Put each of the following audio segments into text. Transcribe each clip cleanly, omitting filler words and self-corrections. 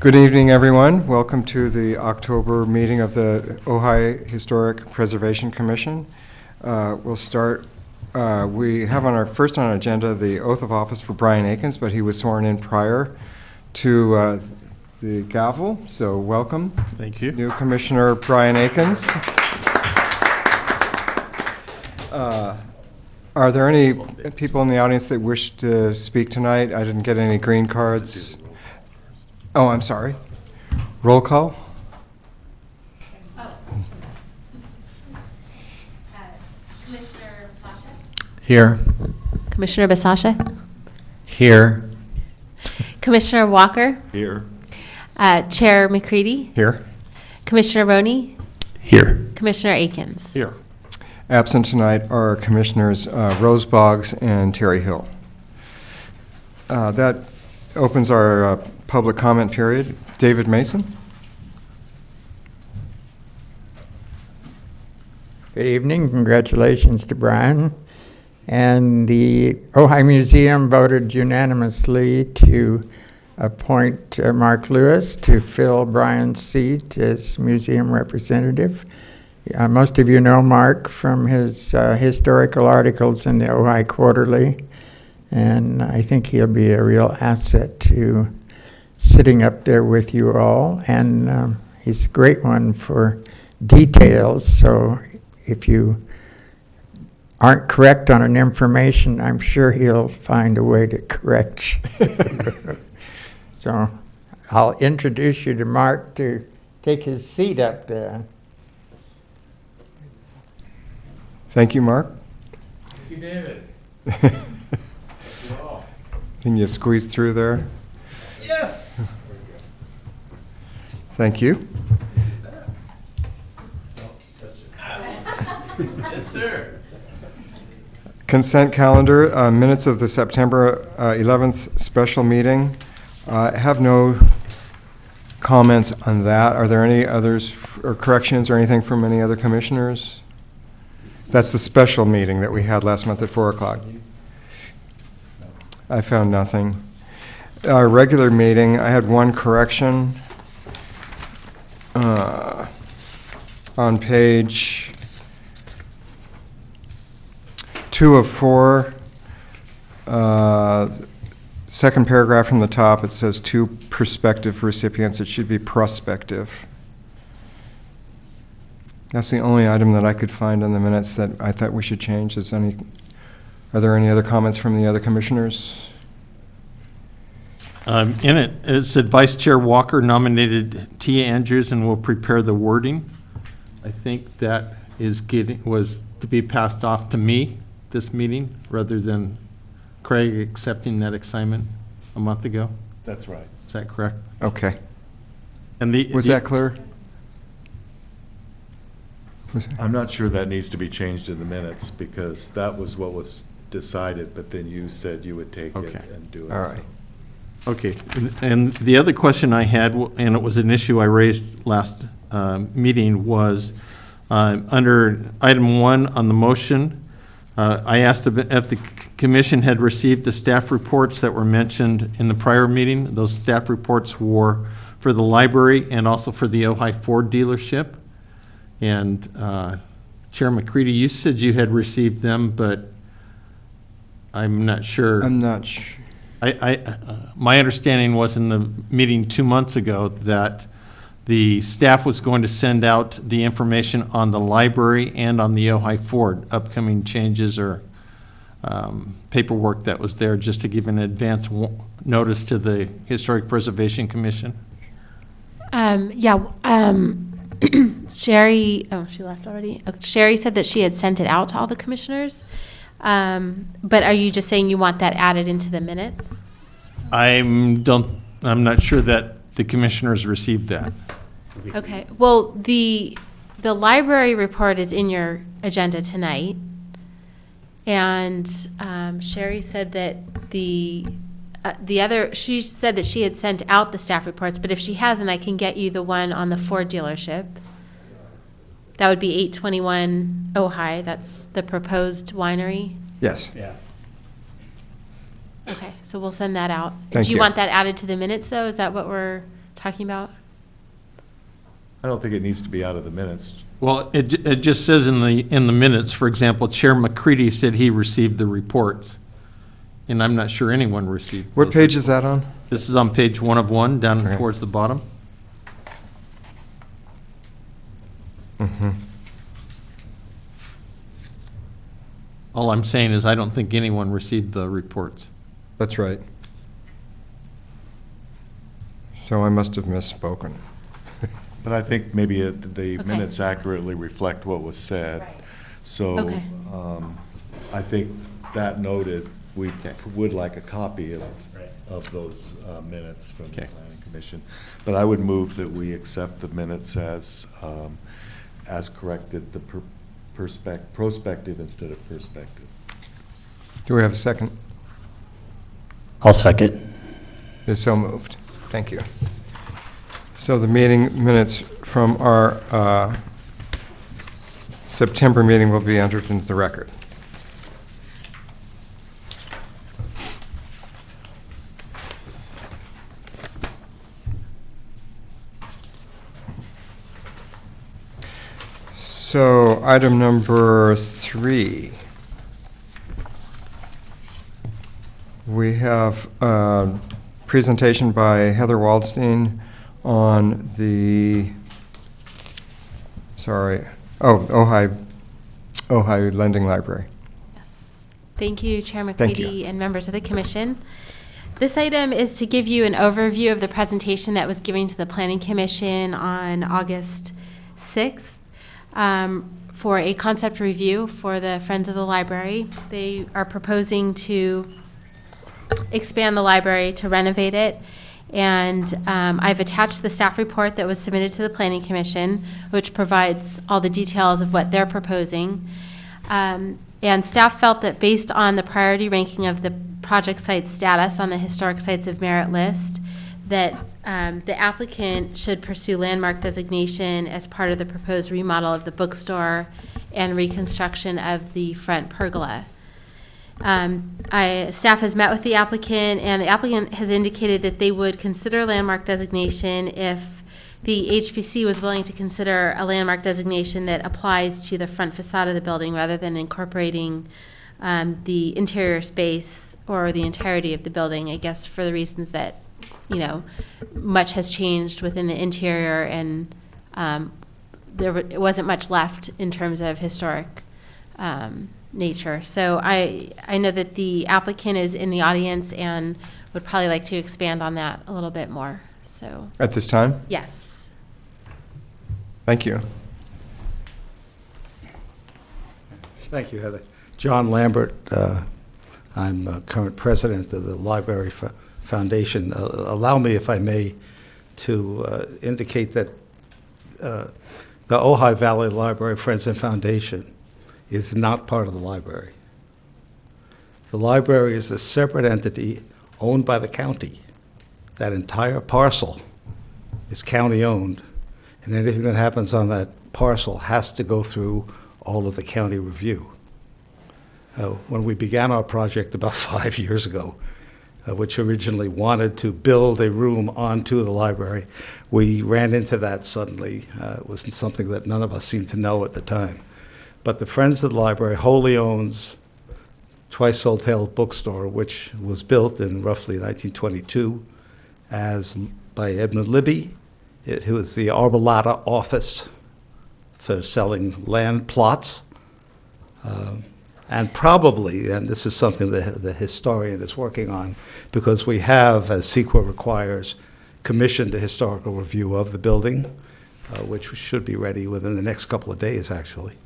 Good evening, everyone. Welcome to the October meeting of the Ojai Historic Preservation Commission. We'll start. We have on our agenda the oath of office for Brian Akins, but he was sworn in prior to the gavel, so welcome. Thank you. New Commissioner Brian Akins. Are there any people in the audience that wish to speak tonight? I didn't get any green cards. Oh, I'm sorry. Roll call. Commissioner Basasha? Here. Commissioner Basasha? Here. Commissioner Walker? Here. Chair McCready? Here. Commissioner Roney? Here. Commissioner Akins? Here. Absent tonight are Commissioners Rose Boggs and Terry Hill. That opens our public comment period. David Mason. Good evening. Congratulations to Brian. And the Ojai Museum voted unanimously to appoint Mark Lewis to fill Brian's seat as museum representative. Most of you know Mark from his historical articles in the Ojai Quarterly, and I think he'll be a real asset to sitting up there with you all. And he's a great one for details, so if you aren't correct on an information, I'm sure he'll find a way to correct you. So I'll introduce you to Mark to take his seat up there. Thank you, Mark. Thank you, David. Can you squeeze through there? Yes. Thank you. Yes, sir. Consent calendar, minutes of the September 11th special meeting. I have no comments on that. Are there any others or corrections or anything from any other commissioners? That's the special meeting that we had last month at 4 o'clock. I found nothing. Our regular meeting, I had one correction. On page 2 of 4, second paragraph from the top, it says 2 prospective recipients. It should be prospective. That's the only item that I could find in the minutes that I thought we should change. Are there any other comments from the other commissioners? In it said Vice Chair Walker nominated T. Andrews and will prepare the wording. I think that was to be passed off to me this meeting rather than Craig accepting that assignment a month ago. That's right. Is that correct? Okay. And Was that clear? I'm not sure that needs to be changed in the minutes because that was what was decided, but then you said you would take Okay. it and do it. All right. Okay, and the other question I had, and it was an issue I raised last meeting, was under item 1 on the motion, I asked if the commission had received the staff reports that were mentioned in the prior meeting. Those staff reports were for the library and also for the Ojai Ford dealership. And Chair McCready, you said you had received them, but I'm not sure. I'm not sure. My understanding was in the meeting 2 months ago that the staff was going to send out the information on the library and on the Ojai Ford, upcoming changes or paperwork that was there, just to give an advance notice to the Historic Preservation Commission. Sherry, she left already. Sherry said that she had sent it out to all the commissioners. But are you just saying you want that added into the minutes? I'm not sure that the commissioners received that. Okay, well, the library report is in your agenda tonight. And Sherry said that she said that she had sent out the staff reports, but if she hasn't, I can get you the one on the Ford dealership. That would be 821 Ojai. That's the proposed winery. Yes. Yeah. Okay, so we'll send that out. Thank Do you you. want that added to the minutes, though? Is that what we're talking about? I don't think it needs to be out of the minutes. Well, it just says in the minutes, for example, Chair McCready said he received the reports, and I'm not sure anyone received. What those page is that on? This is on page 1 of 1, down Okay. towards the bottom. Mhm. All I'm saying is I don't think anyone received the reports. That's right. So I must have misspoken. But I think maybe the Okay. minutes accurately reflect what was said. So Okay. I think that noted, we Okay. would like a copy of those minutes from the Okay. planning commission. But I would move that we accept the minutes as corrected, the prospective instead of perspective. Do we have a second? I'll second. Is so moved. Thank you. So the meeting minutes from our September meeting will be entered into the record. So item number 3. We have a presentation by Heather Waldstein on the, Ojai Lending Library. Yes. Thank you, Chair Thank you. McCready and members of the commission. This item is to give you an overview of the presentation that was given to the Planning Commission on August 6th for a concept review for the Friends of the Library. They are proposing to expand the library, to renovate it. And I've attached the staff report that was submitted to the Planning Commission, which provides all the details of what they're proposing. And staff felt that based on the priority ranking of the project site status on the Historic Sites of Merit list, that the applicant should pursue landmark designation as part of the proposed remodel of the bookstore and reconstruction of the front pergola. Staff has met with the applicant, and the applicant has indicated that they would consider landmark designation if the HPC was willing to consider a landmark designation that applies to the front facade of the building rather than incorporating the interior space or the entirety of the building, I guess for the reasons that, much has changed within the interior, and it wasn't much left in terms of historic nature. So I know that the applicant is in the audience and would probably like to expand on that a little bit more. So, At this time? yes. Thank you. Thank you, Heather. John Lambert. I'm current president of the Library Foundation. Allow me, if I may, to indicate that the Ojai Valley Library Friends and Foundation is not part of the library. The library is a separate entity owned by the county. That entire parcel is county-owned, and anything that happens on that parcel has to go through all of the county review. When we began our project about 5 years ago, which originally wanted to build a room onto the library, we ran into that suddenly. It wasn't something that none of us seemed to know at the time. But the Friends of the Library wholly owns Twice Sold Tale Bookstore, which was built in roughly 1922 by Edmund Libby, who was the Arbolata office for selling land plots. And probably, and this is something that the historian is working on, because we have, as CEQA requires, commissioned a historical review of the building, which should be ready within the next couple of days, actually.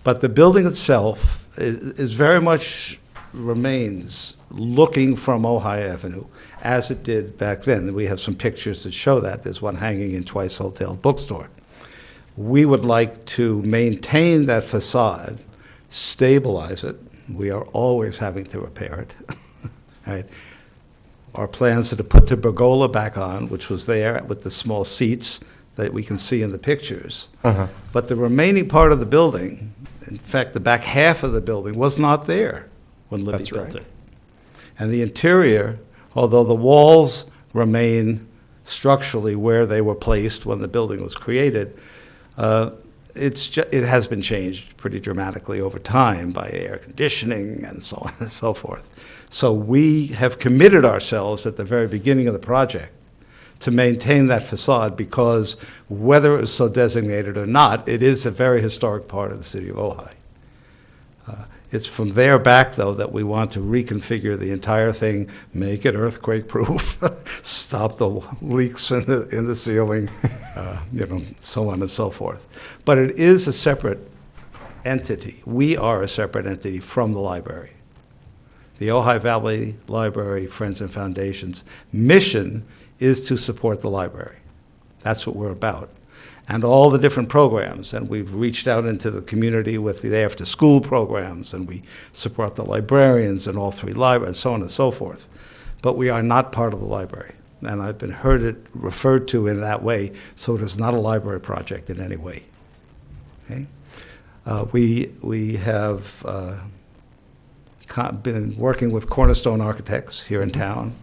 But the building itself is very much remains looking from Ojai Avenue, as it did back then. We have some pictures that show that. There's one hanging in Twice Sold Tale Bookstore. We would like to maintain that facade, stabilize it. We are always having to repair it. Right? Our plans are to put the pergola back on, which was there with the small seats that we can see in the pictures. Uh-huh. But the remaining part of the building, in fact, the back half of the building, was not there when Libby That's built right. it. And the interior, although the walls remain structurally where they were placed when the building was created, it has been changed pretty dramatically over time by air conditioning and so on and so forth. So we have committed ourselves at the very beginning of the project to maintain that facade, because whether it was so designated or not, it is a very historic part of the city of Ojai. It's from there back, though, that we want to reconfigure the entire thing, make it earthquake-proof, stop the leaks in the ceiling, so on and so forth. But it is a separate entity. We are a separate entity from the library. The Ojai Valley Library Friends and Foundation's mission is to support the library. That's what we're about. And all the different programs, and we've reached out into the community with the after-school programs, and we support the librarians in all 3 libraries, and so on and so forth. But we are not part of the library, and I've been heard it referred to in that way, so it is not a library project in any way. Okay? We have been working with Cornerstone Architects here in town.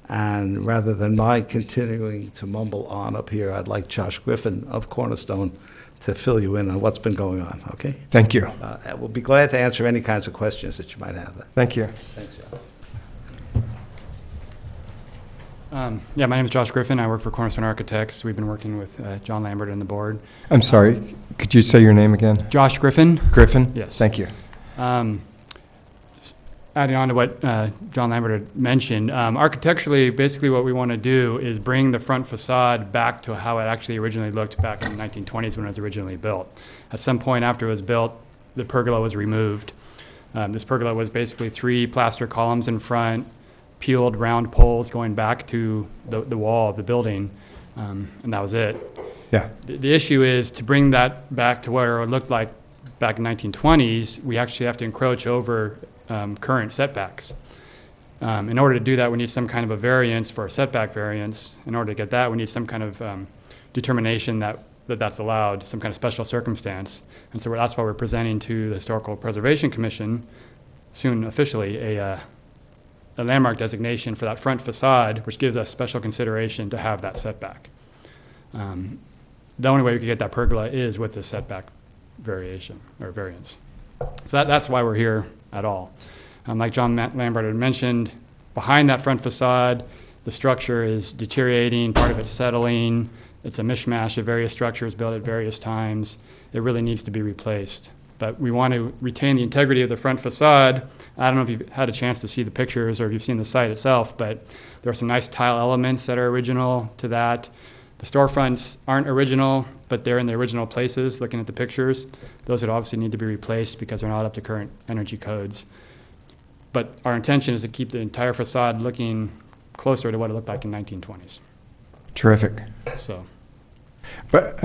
And rather than my continuing to mumble on up here, I'd like Josh Griffin of Cornerstone to fill you in on what's been going on, okay? Thank you. We'll be glad to answer any kinds of questions that you might have. Thank you. Thanks, Josh. Yeah, my name is Josh Griffin. I work for Cornerstone Architects. We've been working with John Lambert and the board. I'm sorry, could you say your name again? Josh Griffin. Griffin? Yes. Thank you. Adding on to what John Lambert had mentioned, architecturally, basically what we want to do is bring the front facade back to how it actually originally looked back in the 1920s when it was originally built. At some point after it was built, the pergola was removed. This pergola was basically 3 plaster columns in front, peeled round poles going back to the wall of the building, and that was it. Yeah. The issue is to bring that back to where it looked like back in 1920s, we actually have to encroach over current setbacks. In order to do that, we need some kind of a variance for a setback variance. In order to get that, we need some kind of determination that's allowed, some kind of special circumstance. And so that's why we're presenting to the Historical Preservation Commission, soon officially, a landmark designation for that front facade, which gives us special consideration to have that setback. The only way we could get that pergola is with the setback variation or variance. So that's why we're here at all. Like John Lambert had mentioned, behind that front facade, the structure is deteriorating, part of it's settling. It's a mishmash of various structures built at various times. It really needs to be replaced. But we want to retain the integrity of the front facade. I don't know if you've had a chance to see the pictures or if you've seen the site itself, but there are some nice tile elements that are original to that. The storefronts aren't original, but they're in the original places, looking at the pictures. Those would obviously need to be replaced because they're not up to current energy codes. But our intention is to keep the entire facade looking closer to what it looked like in 1920s. Terrific. So, But,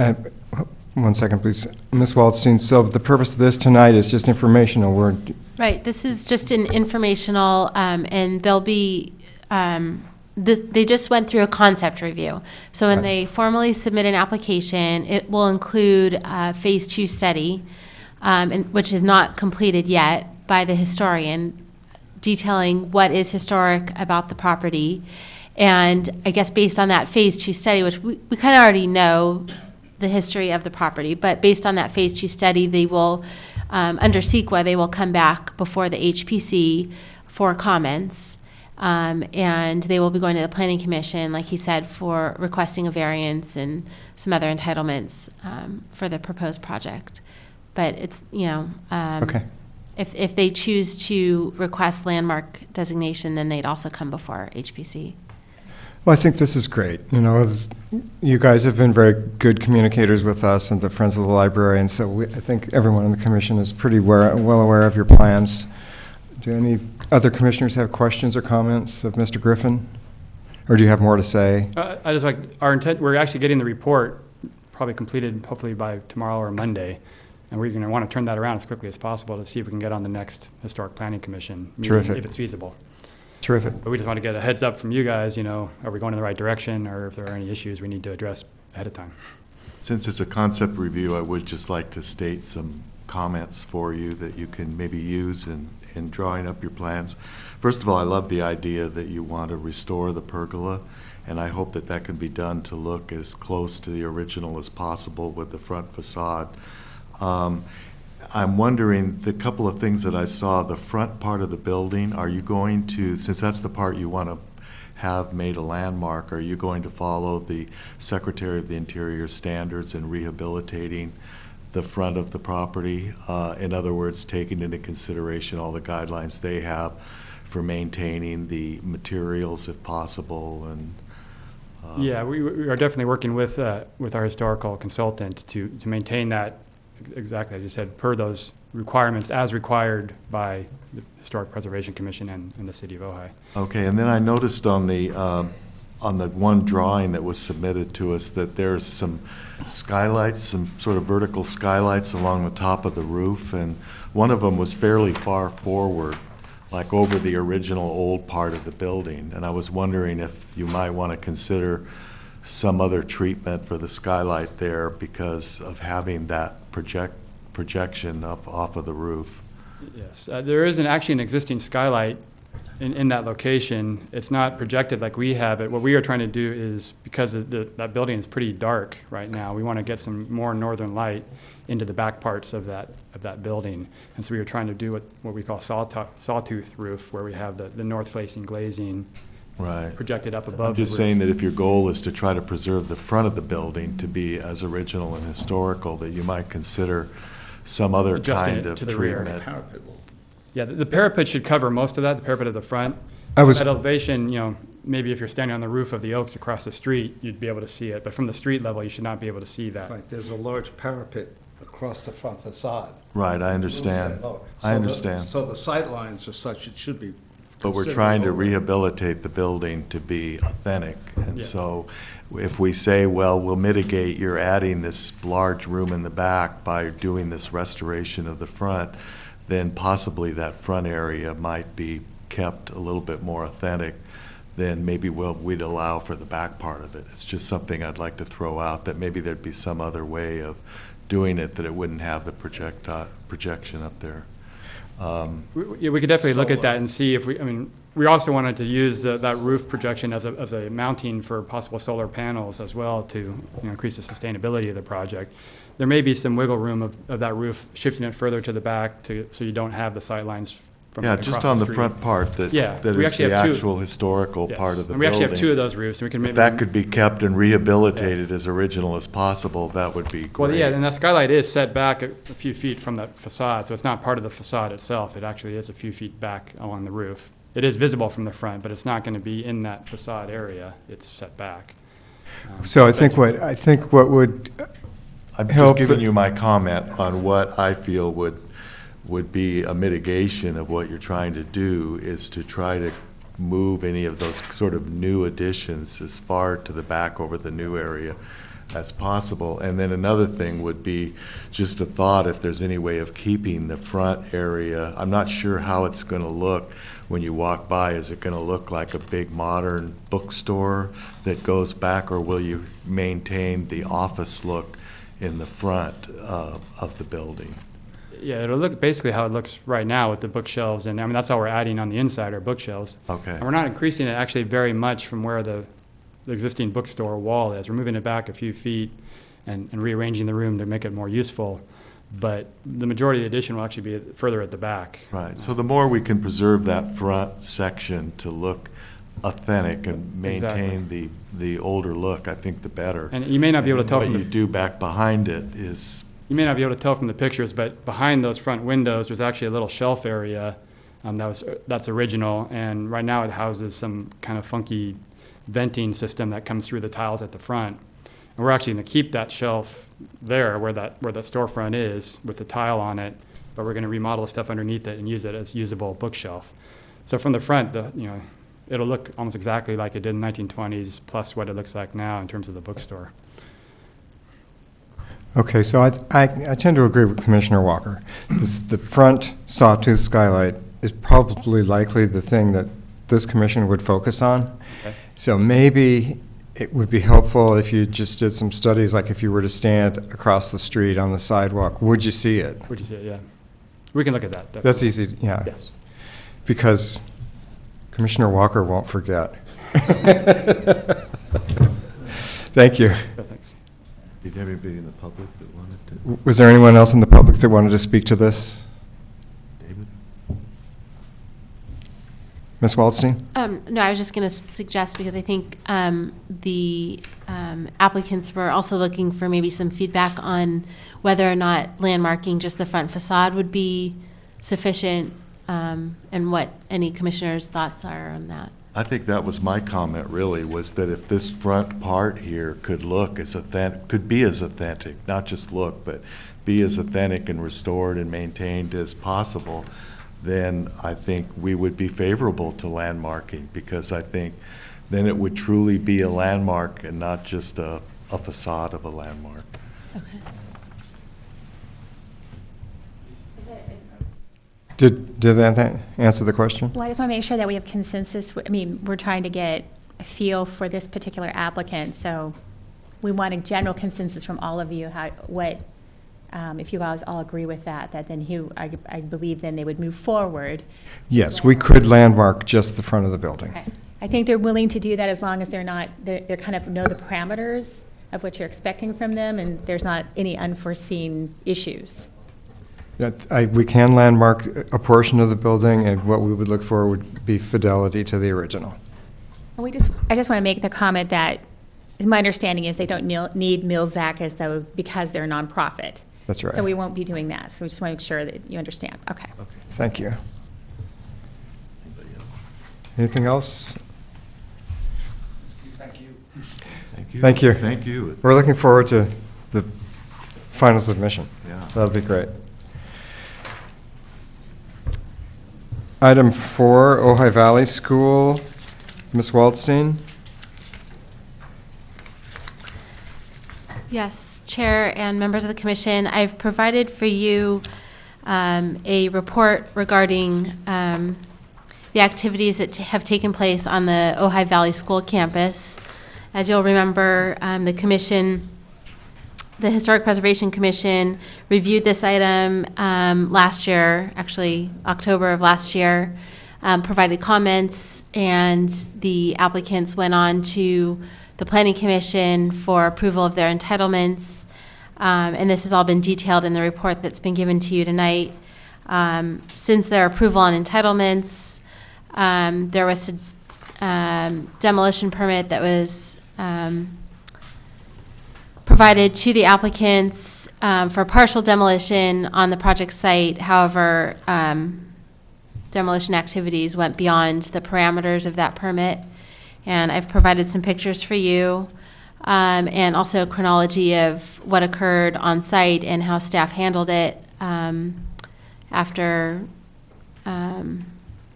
1 second, please. Ms. Waldstein, so the purpose of this tonight is just informational. Right, this is just an informational, and they'll be, they just went through a concept review. So when they formally submit an application, it will include a Phase 2 study, which is not completed yet, by the historian, detailing what is historic about the property. And I guess based on that Phase 2 study, which we kind of already know the history of the property, but based on that Phase 2 study, they will, under CEQA, they will come back before the HPC for comments. And they will be going to the Planning Commission, like he said, for requesting a variance and some other entitlements for the proposed project. But it's, Okay. If they choose to request landmark designation, then they'd also come before HPC. Well, I think this is great. You guys have been very good communicators with us and the Friends of the Library, and so I think everyone in the commission is pretty well aware of your plans. Do any other commissioners have questions or comments of Mr. Griffin? Or do you have more to say? I just like our intent. We're actually getting the report probably completed, hopefully by tomorrow or Monday, and we're going to want to turn that around as quickly as possible to see if we can get on the next Historic Planning Commission meeting, Terrific. if it's feasible. Terrific. But we just want to get a heads up from you guys. Are we going in the right direction, or if there are any issues we need to address ahead of time? Since it's a concept review, I would just like to state some comments for you that you can maybe use in drawing up your plans. First of all, I love the idea that you want to restore the pergola, and I hope that that can be done to look as close to the original as possible with the front facade. I'm wondering, the couple of things that I saw, the front part of the building, are you going to, since that's the part you want to have made a landmark, are you going to follow the Secretary of the Interior standards in rehabilitating the front of the property? In other words, taking into consideration all the guidelines they have for maintaining the materials if possible, and Yeah, we are definitely working with our historical consultant to maintain that, exactly as you said, per those requirements as required by the Historic Preservation Commission and the City of Ojai. Okay, and then I noticed on the one drawing that was submitted to us that there's some skylights, some sort of vertical skylights along the top of the roof, and one of them was fairly far forward, like over the original old part of the building. And I was wondering if you might want to consider some other treatment for the skylight there because of having that projection up off of the roof. Yes, there is actually an existing skylight in that location. It's not projected like we have it. What we are trying to do is, because that building is pretty dark right now, we want to get some more northern light into the back parts of that building. And so we are trying to do what we call sawtooth roof, where we have the north-facing glazing Right. projected up above I'm just the roof. saying that if your goal is to try to preserve the front of the building to be as original and historical, that you might consider some other Adjusting kind it of to the rear. treatment. Yeah, the parapet should cover most of that, the parapet at the front. I was- At elevation, maybe if you're standing on the roof of the Oaks across the street, you'd be able to see it. But from the street level, you should not be able to see that. Right, there's a large parapet across the front facade. Right, I understand. I understand. So the sight lines are such, it should be. But we're considered trying to over. rehabilitate the building to be authentic. And Yeah. so if we say, well, we'll mitigate, you're adding this large room in the back by doing this restoration of the front, then possibly that front area might be kept a little bit more authentic than maybe we'd allow for the back part of it. It's just something I'd like to throw out, that maybe there'd be some other way of doing it, that it wouldn't have the projection up there. We could definitely look at that and see if we also wanted to use that roof projection as a mounting for possible solar panels as well to increase the sustainability of the project. There may be some wiggle room of that roof, shifting it further to the back so you don't have the sight lines from Yeah, across just on the street. front part, that Yeah, that we is actually the have two. actual historical Yes. part of the And we actually have building. two of those roofs, and we can maybe. If that could be kept and rehabilitated as original as possible, that would be great. Well, yeah, and that skylight is set back a few feet from that facade, so it's not part of the facade itself. It actually is a few feet back along the roof. It is visible from the front, but it's not going to be in that facade area. It's set back. So I think what would I'm help just giving the- you my comment on what I feel would be a mitigation of what you're trying to do, is to try to move any of those sort of new additions as far to the back over the new area as possible. And then another thing would be just a thought, if there's any way of keeping the front area. I'm not sure how it's going to look when you walk by. Is it going to look like a big modern bookstore that goes back, or will you maintain the office look in the front of the building? Yeah, it'll look basically how it looks right now with the bookshelves, and that's all we're adding on the inside are bookshelves. Okay. And we're not increasing it actually very much from where the existing bookstore wall is. We're moving it back a few feet and rearranging the room to make it more useful. But the majority of the addition will actually be further at the back. Right, so the more we can preserve that front section to look authentic and maintain the older look, I think the better. And you may not be able to tell from What you the, do back behind it is, you may not be able to tell from the pictures, but behind those front windows, there's actually a little shelf area that's original. And right now it houses some kind of funky venting system that comes through the tiles at the front. And we're actually going to keep that shelf there where the storefront is with the tile on it, but we're going to remodel the stuff underneath it and use it as usable bookshelf. So from the front, it'll look almost exactly like it did in the 1920s, plus what it looks like now in terms of the bookstore. Okay, so I tend to agree with Commissioner Walker. The front sawtooth skylight is probably likely the thing that this commission would focus on. Okay. So maybe it would be helpful if you just did some studies, like if you were to stand across the street on the sidewalk, would you see it? Would you say, yeah? We can look at that. That's definitely. easy, yeah. Yes. because Commissioner Walker won't forget. Thank you. Thanks. Did anybody in the public that wanted to? Was there anyone else in the public that wanted to speak to this? David? Ms. Waldstein? No, I was just going to suggest, because I think the applicants were also looking for maybe some feedback on whether or not landmarking just the front facade would be sufficient, and what any commissioners' thoughts are on that. I think that was my comment, really, was that if this front part here could look as authentic, could be as authentic, not just look, but be as authentic and restored and maintained as possible, then I think we would be favorable to landmarking, because I think then it would truly be a landmark and not just a facade of a landmark. Okay. Did that answer the question? Well, I just want to make sure that we have consensus. I mean, we're trying to get a feel for this particular applicant, so we want a general consensus from all of you, if you guys all agree with that, then I believe then they would move forward. Yes, we could landmark just the front of the building. Okay. I think they're willing to do that as long as they're kind of know the parameters of what you're expecting from them, and there's not any unforeseen issues. We can landmark a portion of the building, and what we would look for would be fidelity to the original. And I just want to make the comment that my understanding is they don't need Milzac because they're a nonprofit. That's right. So we won't be doing that. So we just want to make sure that you understand. Okay. Thank you. Anybody else? Anything else? Thank you. Thank you. Thank you. We're looking forward to the final submission. Yeah. That'll be great. Item 4, Ojai Valley School. Ms. Waldstein? Yes, Chair and members of the commission, I've provided for you a report regarding the activities that have taken place on the Ojai Valley School campus. As you'll remember, the Historic Preservation Commission reviewed this item last year, actually October of last year, provided comments, and the applicants went on to the Planning Commission for approval of their entitlements. And this has all been detailed in the report that's been given to you tonight. Since their approval on entitlements, there was a demolition permit that was provided to the applicants for partial demolition on the project site. However, demolition activities went beyond the parameters of that permit. And I've provided some pictures for you, and also a chronology of what occurred on site and how staff handled it after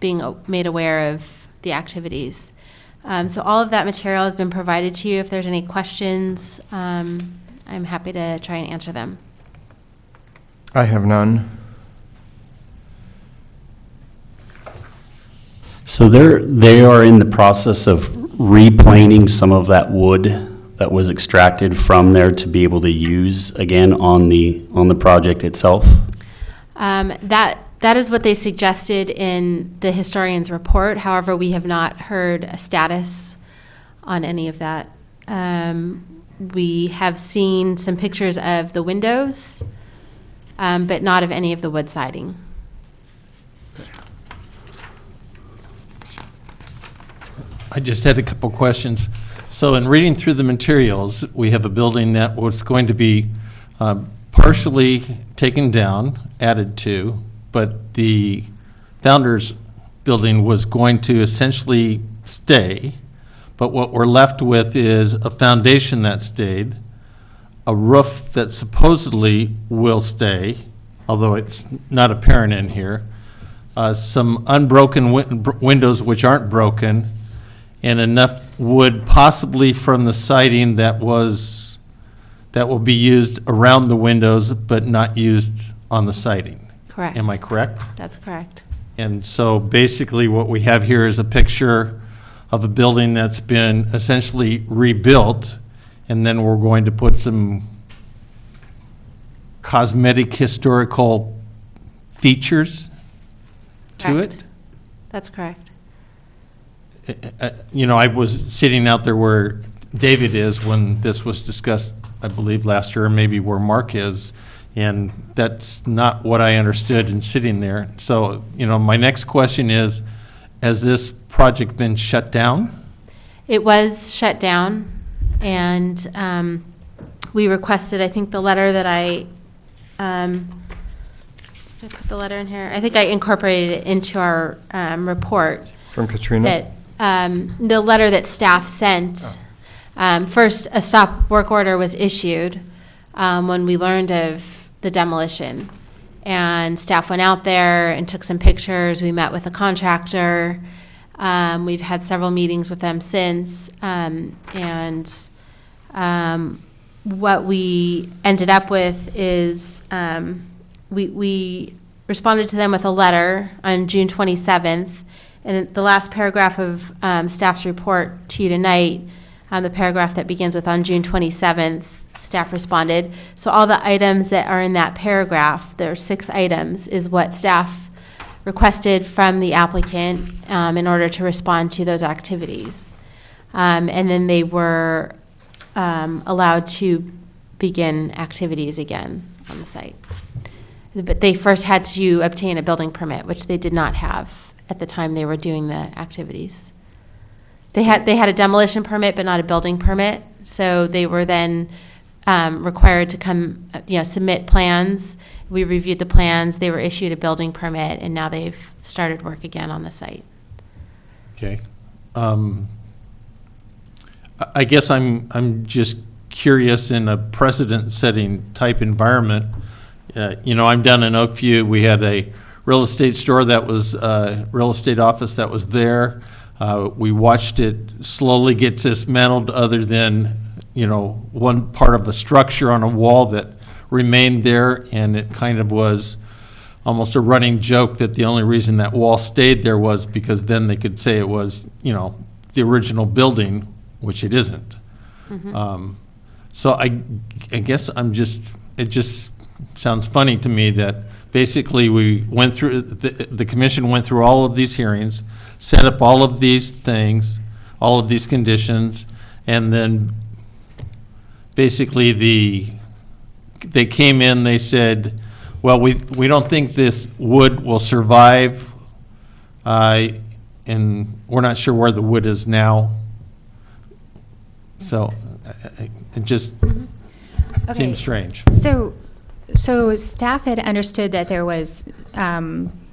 being made aware of the activities. So all of that material has been provided to you. If there's any questions, I'm happy to try and answer them. I have none. So they are in the process of replaning some of that wood that was extracted from there to be able to use again on the project itself? That is what they suggested in the historian's report. However, we have not heard a status on any of that. We have seen some pictures of the windows, but not of any of the wood siding. I just had a couple questions. So in reading through the materials, we have a building that was going to be partially taken down, added to, but the founder's building was going to essentially stay. But what we're left with is a foundation that stayed, a roof that supposedly will stay, although it's not apparent in here, some unbroken windows which aren't broken, and enough wood possibly from the siding that will be used around the windows but not used on the siding. Correct. Am I correct? That's correct. And so basically what we have here is a picture of a building that's been essentially rebuilt, and then we're going to put some cosmetic historical features to Correct. it? That's correct. You know, I was sitting out there where David is when this was discussed, I believe, last year, or maybe where Mark is, and that's not what I understood in sitting there. So, you know, my next question is, has this project been shut down? It was shut down, and we requested, I think the letter that I put the letter in here. I think I incorporated it into our report. From Katrina? That the letter that staff sent, first, a stop work order was issued when we learned of the demolition. And staff went out there and took some pictures. We met with a contractor. We've had several meetings with them since. What we ended up with is we responded to them with a letter on June 27th. And the last paragraph of staff's report to you tonight, the paragraph that begins with on June 27th, staff responded. So all the items that are in that paragraph, there are 6 items, is what staff requested from the applicant in order to respond to those activities. And then they were allowed to begin activities again on the site. But they first had to obtain a building permit, which they did not have at the time they were doing the activities. They had a demolition permit, but not a building permit. So they were then required to come, submit plans. We reviewed the plans. They were issued a building permit, and now they've started work again on the site. Okay. I guess I'm just curious, in a precedent-setting type environment. I'm down in Oakview. We had a real estate store that was real estate office that was there. We watched it slowly get dismantled, other than one part of a structure on a wall that remained there, and it kind of was almost a running joke that the only reason that wall stayed there was because then they could say it was the original building, which it isn't. Mm-hmm. So I guess it just sounds funny to me that basically we went through, the commission went through all of these hearings, set up all of these things, all of these conditions, and then basically they came in, they said, well, we don't think this wood will survive, and we're not sure where the wood is now. So it just seems strange. So staff had understood that there was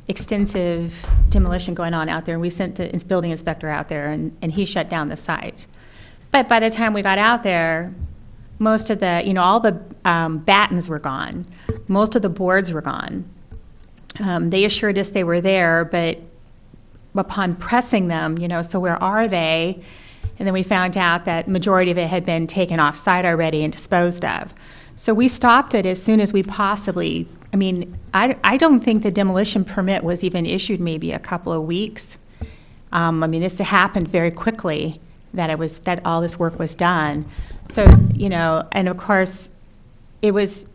extensive demolition going on out there, and we sent the building inspector out there, and he shut down the site. But by the time we got out there, most of the, all the battens were gone. Most of the boards were gone. They assured us they were there, but upon pressing them, so where are they? And then we found out that majority of it had been taken off site already and disposed of. So we stopped it as soon as we possibly, I don't think the demolition permit was even issued maybe a couple of weeks. This happened very quickly, that all this work was done. So, and of course, it was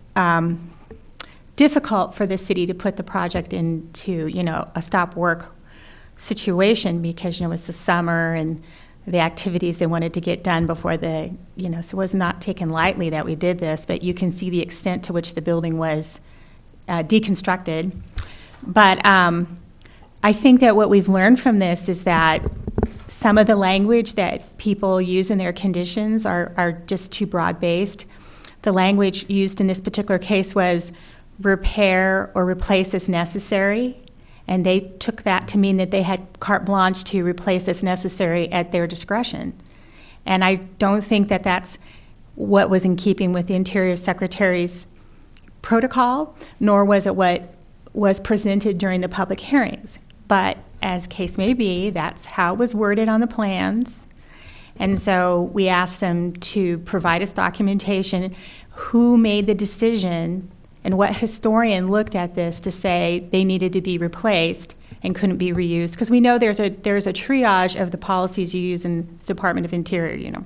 difficult for the city to put the project into, a stop work situation because, it was the summer and the activities they wanted to get done before so it was not taken lightly that we did this, but you can see the extent to which the building was deconstructed. But I think that what we've learned from this is that some of the language that people use in their conditions are just too broad-based. The language used in this particular case was repair or replace as necessary. And they took that to mean that they had carte blanche to replace as necessary at their discretion. And I don't think that that's what was in keeping with the Interior Secretary's protocol, nor was it what was presented during the public hearings. But as case may be, that's how it was worded on the plans. And so we asked them to provide us documentation, who made the decision and what historian looked at this to say they needed to be replaced and couldn't be reused? Because we know there's a triage of the policies you use in the Department of Interior,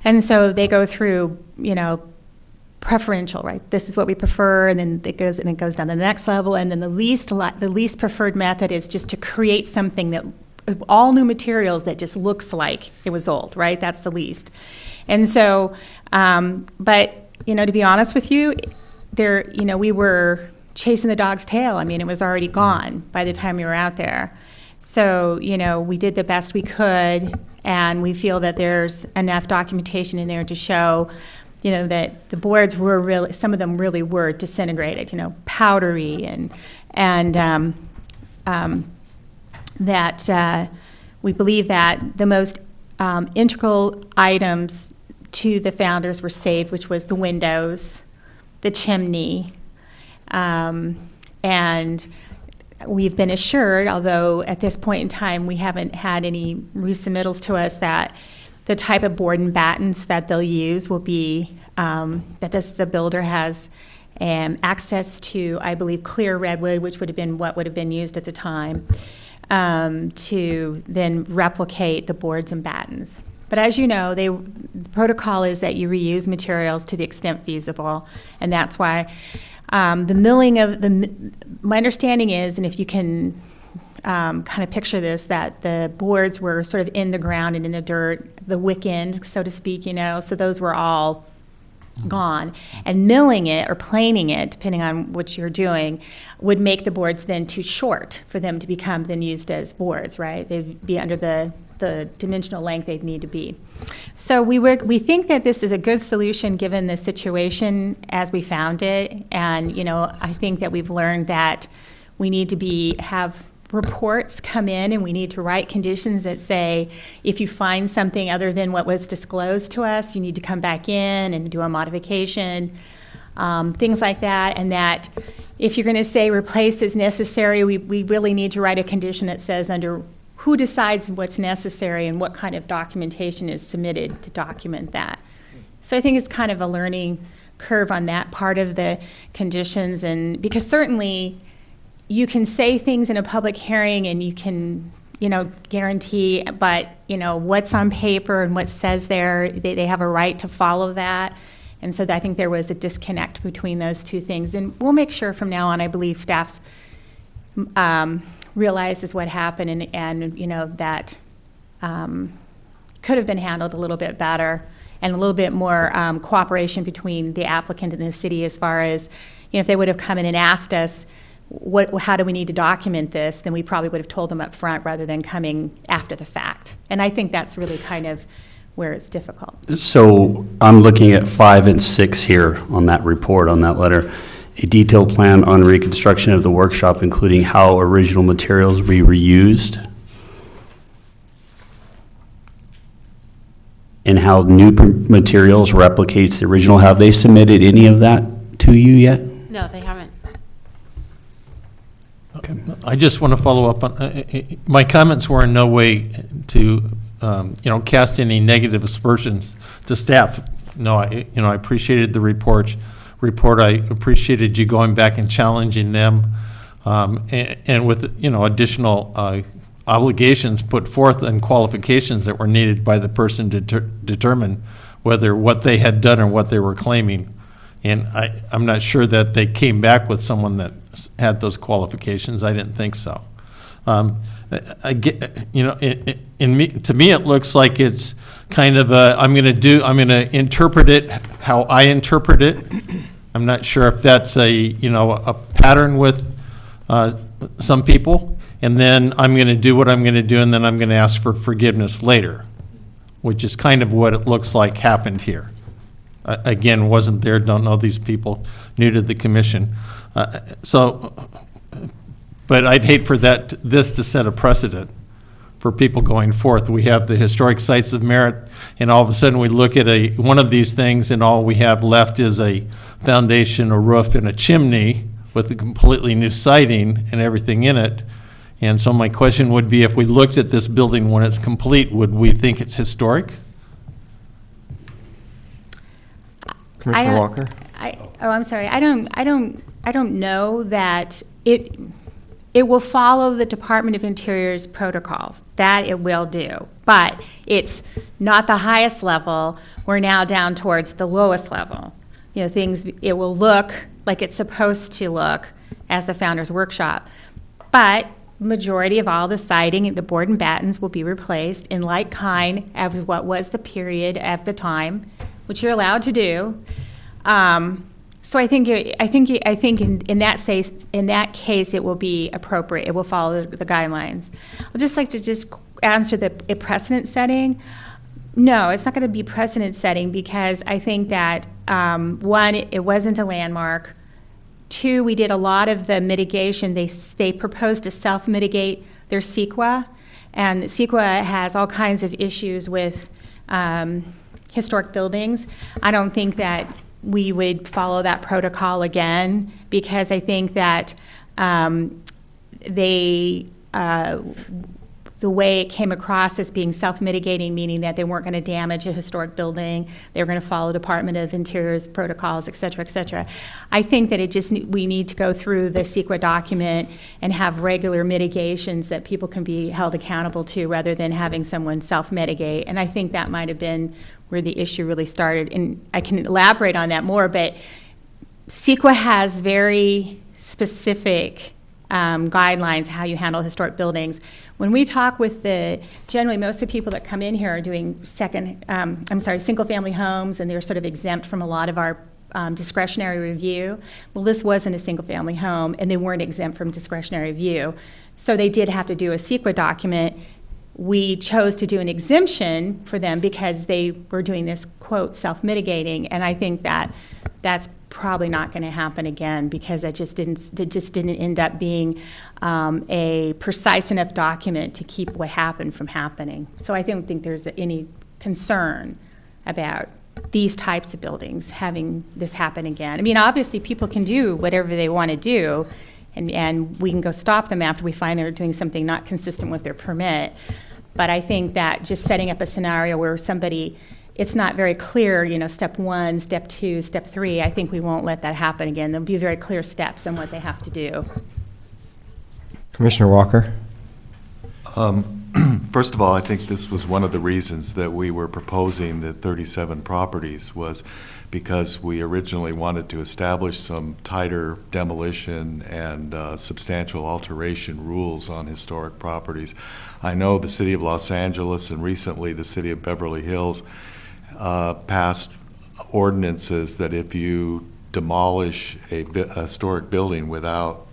And so they go through, preferential, right? This is what we prefer, and then it goes down to the next level, and then the least preferred method is just to create something that all new materials that just looks like it was old, right? That's the least. And so, but to be honest with you, we were chasing the dog's tail. I mean, it was already gone by the time we were out there. So, we did the best we could, and we feel that there's enough documentation in there to show, that the boards were really, some of them really were disintegrated, powdery, and that we believe that the most integral items to the founders were saved, which was the windows, the chimney, and we've been assured, although at this point in time we haven't had any resubmittals to us, that the type of board and battens that they'll use will be, the builder has access to, I believe, clear redwood, which would have been what would have been used at the time, to then replicate the boards and battens. But as you know, the protocol is that you reuse materials to the extent feasible, and that's why the milling of my understanding is, and if you can kind of picture this, that the boards were sort of in the ground and in the dirt, the wick end, so to speak, so those were all gone. And milling it or planing it, depending on what you're doing, would make the boards then too short for them to become then used as boards, right? They'd be under the dimensional length they'd need to be. So we think that this is a good solution given the situation as we found it, and I think that we've learned that we need to have reports come in, and we need to write conditions that say, if you find something other than what was disclosed to us, you need to come back in and do a modification, things like that, and that if you're going to say replace as necessary, we really need to write a condition that says under who decides what's necessary and what kind of documentation is submitted to document that. So I think it's kind of a learning curve on that part of the conditions, and because certainly you can say things in a public hearing and you can, guarantee, but, what's on paper and what says there, they have a right to follow that. And so I think there was a disconnect between those two things. And we'll make sure from now on, I believe staff's realizes what happened, and that could have been handled a little bit better, and a little bit more cooperation between the applicant and the city as far as, if they would have come in and asked us, how do we need to document this, then we probably would have told them up front rather than coming after the fact. And I think that's really kind of where it's difficult. So I'm looking at 5 and 6 here on that report, on that letter. A detailed plan on reconstruction of the workshop, including how original materials be reused and how new materials replicates the original. Have they submitted any of that to you yet? No, they haven't. Okay. I just want to follow up on, my comments were in no way to, cast any negative aspersions to staff. No, I appreciated the report. I appreciated you going back and challenging them, and with, additional obligations put forth and qualifications that were needed by the person to determine whether what they had done or what they were claiming. And I'm not sure that they came back with someone that had those qualifications. I didn't think so. I get, to me, it looks like it's kind of I'm going to interpret it how I interpret it. I'm not sure if that's a pattern with some people, and then I'm going to do what I'm going to do, and then I'm going to ask for forgiveness later, which is kind of what it looks like happened here. Again, wasn't there, don't know these people, new to the commission. But I'd hate for this to set a precedent for people going forth. We have the historic sites of merit, and all of a sudden we look at one of these things, and all we have left is a foundation, a roof, and a chimney with a completely new siding and everything in it. And so my question would be, if we looked at this building when it's complete, would we think it's historic? Commissioner Walker? I'm sorry. I don't know that it will follow the Department of Interior's protocols. That it will do. But it's not the highest level. We're now down towards the lowest level. things, it will look like it's supposed to look as the Founders Workshop. But majority of all the siding, the board and battens will be replaced in like kind of what was the period of the time, which you're allowed to do. So I think in that case it will be appropriate. It will follow the guidelines. I'd just like to answer the precedent setting. No, it's not going to be precedent setting because I think that one, it wasn't a landmark. Two, we did a lot of the mitigation. They proposed to self-mitigate their CEQA, and CEQA has all kinds of issues with historic buildings. I don't think that we would follow that protocol again because I think that the way it came across as being self-mitigating, meaning that they weren't going to damage a historic building, they were going to follow Department of Interior's protocols, et cetera, et cetera. I think that we need to go through the CEQA document and have regular mitigations that people can be held accountable to rather than having someone self-mitigate. And I think that might have been where the issue really started. And I can elaborate on that more, but CEQA has very specific guidelines how you handle historic buildings. When we talk with generally most of the people that come in here are doing single-family homes, and they're sort of exempt from a lot of our discretionary review. Well, this wasn't a single-family home, and they weren't exempt from discretionary review. So they did have to do a CEQA document. We chose to do an exemption for them because they were doing this, quote, self-mitigating, and I think that that's probably not going to happen again because it just didn't end up being a precise enough document to keep what happened from happening. So I don't think there's any concern about these types of buildings having this happen again. I mean, obviously people can do whatever they want to do, and we can go stop them after we find they're doing something not consistent with their permit. But I think that just setting up a scenario where it's not very clear, step 1, step 2, step 3, I think we won't let that happen again. There'll be very clear steps on what they have to do. Commissioner Walker? First of all, I think this was one of the reasons that we were proposing the 37 properties was because we originally wanted to establish some tighter demolition and substantial alteration rules on historic properties. I know the City of Los Angeles and recently the City of Beverly Hills passed ordinances that if you demolish a historic building without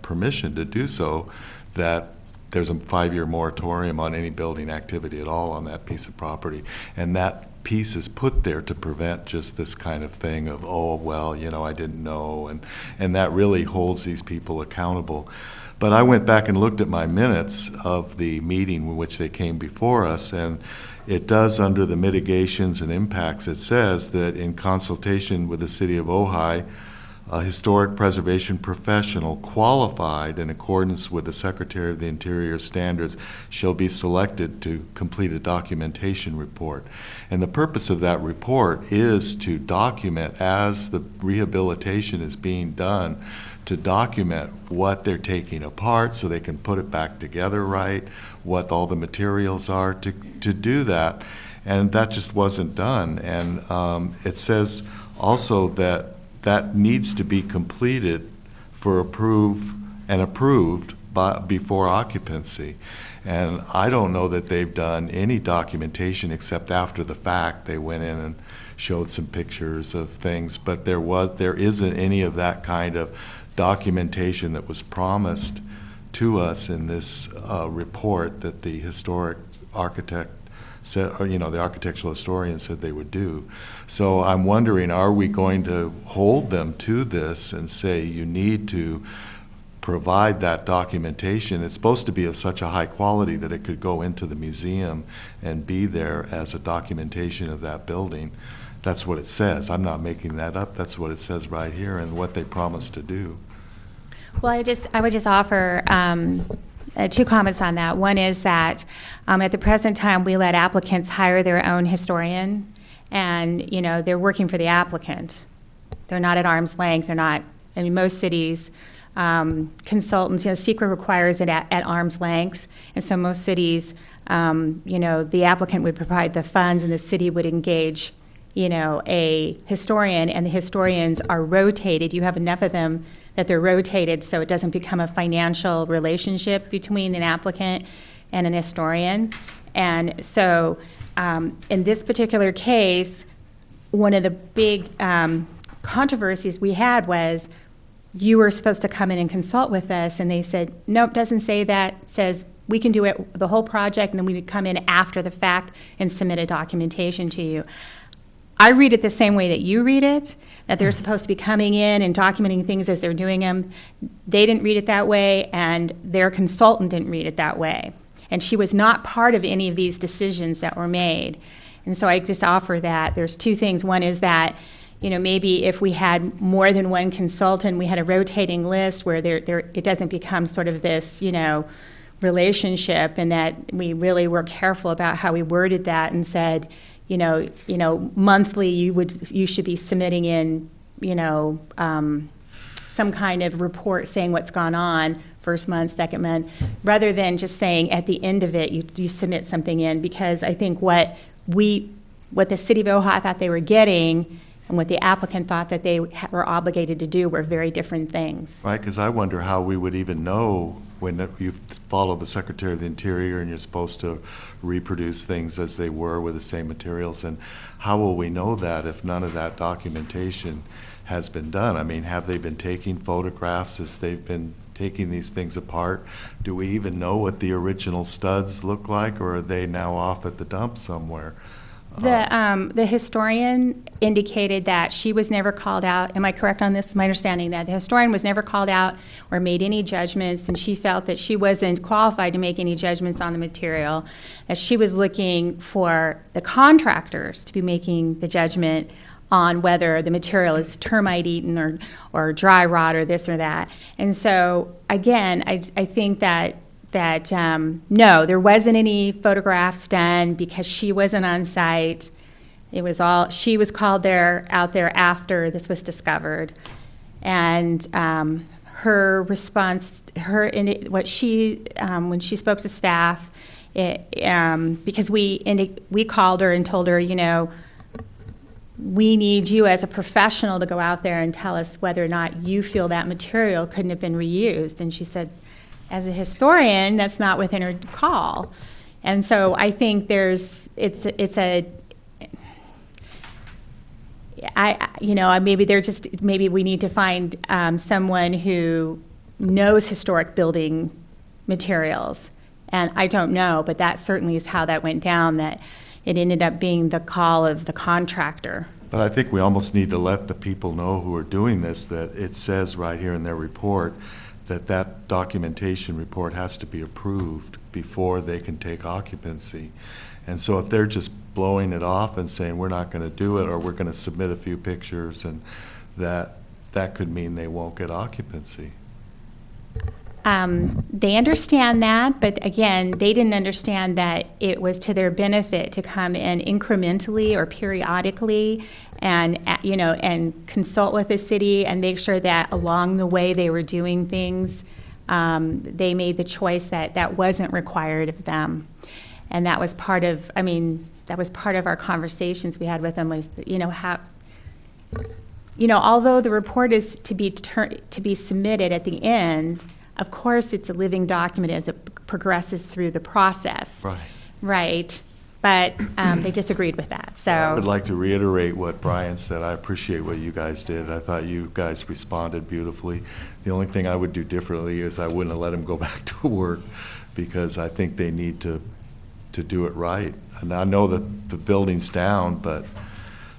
permission to do so, that there's a 5-year moratorium on any building activity at all on that piece of property. And that piece is put there to prevent just this kind of thing of, oh, well, I didn't know, and that really holds these people accountable. But I went back and looked at my minutes of the meeting in which they came before us, and it does, under the mitigations and impacts, it says that in consultation with the City of Ojai, a historic preservation professional qualified in accordance with the Secretary of the Interior standards shall be selected to complete a documentation report. And the purpose of that report is to document, as the rehabilitation is being done, to document what they're taking apart so they can put it back together right, what all the materials are to do that. And that just wasn't done. And it says also that needs to be completed for approved before occupancy. And I don't know that they've done any documentation except after the fact. They went in and showed some pictures of things, but there isn't any of that kind of documentation that was promised to us in this report that the historic architect said, or, the architectural historian said they would do. So I'm wondering, are we going to hold them to this and say you need to provide that documentation? It's supposed to be of such a high quality that it could go into the museum and be there as a documentation of that building. That's what it says. I'm not making that up. That's what it says right here and what they promised to do. Well, I would just offer 2 comments on that. One is that at the present time, we let applicants hire their own historian, and they're working for the applicant. They're not at arm's length. They're not. I mean, most cities, consultants, CEQA requires it at arm's length, and so most cities, the applicant would provide the funds, and the city would engage a historian, and the historians are rotated. You have enough of them that they're rotated so it doesn't become a financial relationship between an applicant and an historian. And so in this particular case, one of the big controversies we had was you were supposed to come in and consult with us, and they said, nope, doesn't say that, says we can do it, the whole project, and then we would come in after the fact and submit a documentation to you. I read it the same way that you read it, that they're supposed to be coming in and documenting things as they're doing them. They didn't read it that way, and their consultant didn't read it that way. And she was not part of any of these decisions that were made. And so I just offer that. There's two things. One is that, maybe if we had more than one consultant, we had a rotating list where it doesn't become sort of this, relationship, and that we really were careful about how we worded that and said, monthly you should be submitting in, some kind of report saying what's gone on first month, second month, rather than just saying at the end of it you submit something in, because I think what the city of Ojai thought they were getting and what the applicant thought that they were obligated to do were very different things. Right, because I wonder how we would even know when you follow the Secretary of the Interior and you're supposed to reproduce things as they were with the same materials, and how will we know that if none of that documentation has been done? I mean, have they been taking photographs as they've been taking these things apart? Do we even know what the original studs look like, or are they now off at the dump somewhere? The historian indicated that she was never called out. Am I correct on this? My understanding that the historian was never called out or made any judgments, and she felt that she wasn't qualified to make any judgments on the material, as she was looking for the contractors to be making the judgment on whether the material is termite eaten or dry rot or this or that. And so, again, I think that no, there wasn't any photographs done because she wasn't on site. It was all, she was called out there after this was discovered. And her response, when she spoke to staff, because we called her and told her, we need you as a professional to go out there and tell us whether or not you feel that material couldn't have been reused. And she said, as a historian, that's not within her call. And so I think maybe we need to find someone who knows historic building materials. And I don't know, but that certainly is how that went down, that it ended up being the call of the contractor. But I think we almost need to let the people know who are doing this that it says right here in their report that documentation report has to be approved before they can take occupancy. And so if they're just blowing it off and saying we're not going to do it, or we're going to submit a few pictures, and that could mean they won't get occupancy. They understand that, but again, they didn't understand that it was to their benefit to come in incrementally or periodically and consult with the city and make sure that along the way they were doing things, they made the choice that wasn't required of them. And that was part of, our conversations we had with them was, although the report is to be submitted at the end, of course, it's a living document as it progresses through the process. Right. Right. But they disagreed with that. So I would like to reiterate what Brian said. I appreciate what you guys did. I thought you guys responded beautifully. The only thing I would do differently is I wouldn't have let him go back to work, because I think they need to do it right. And I know that the building's down, but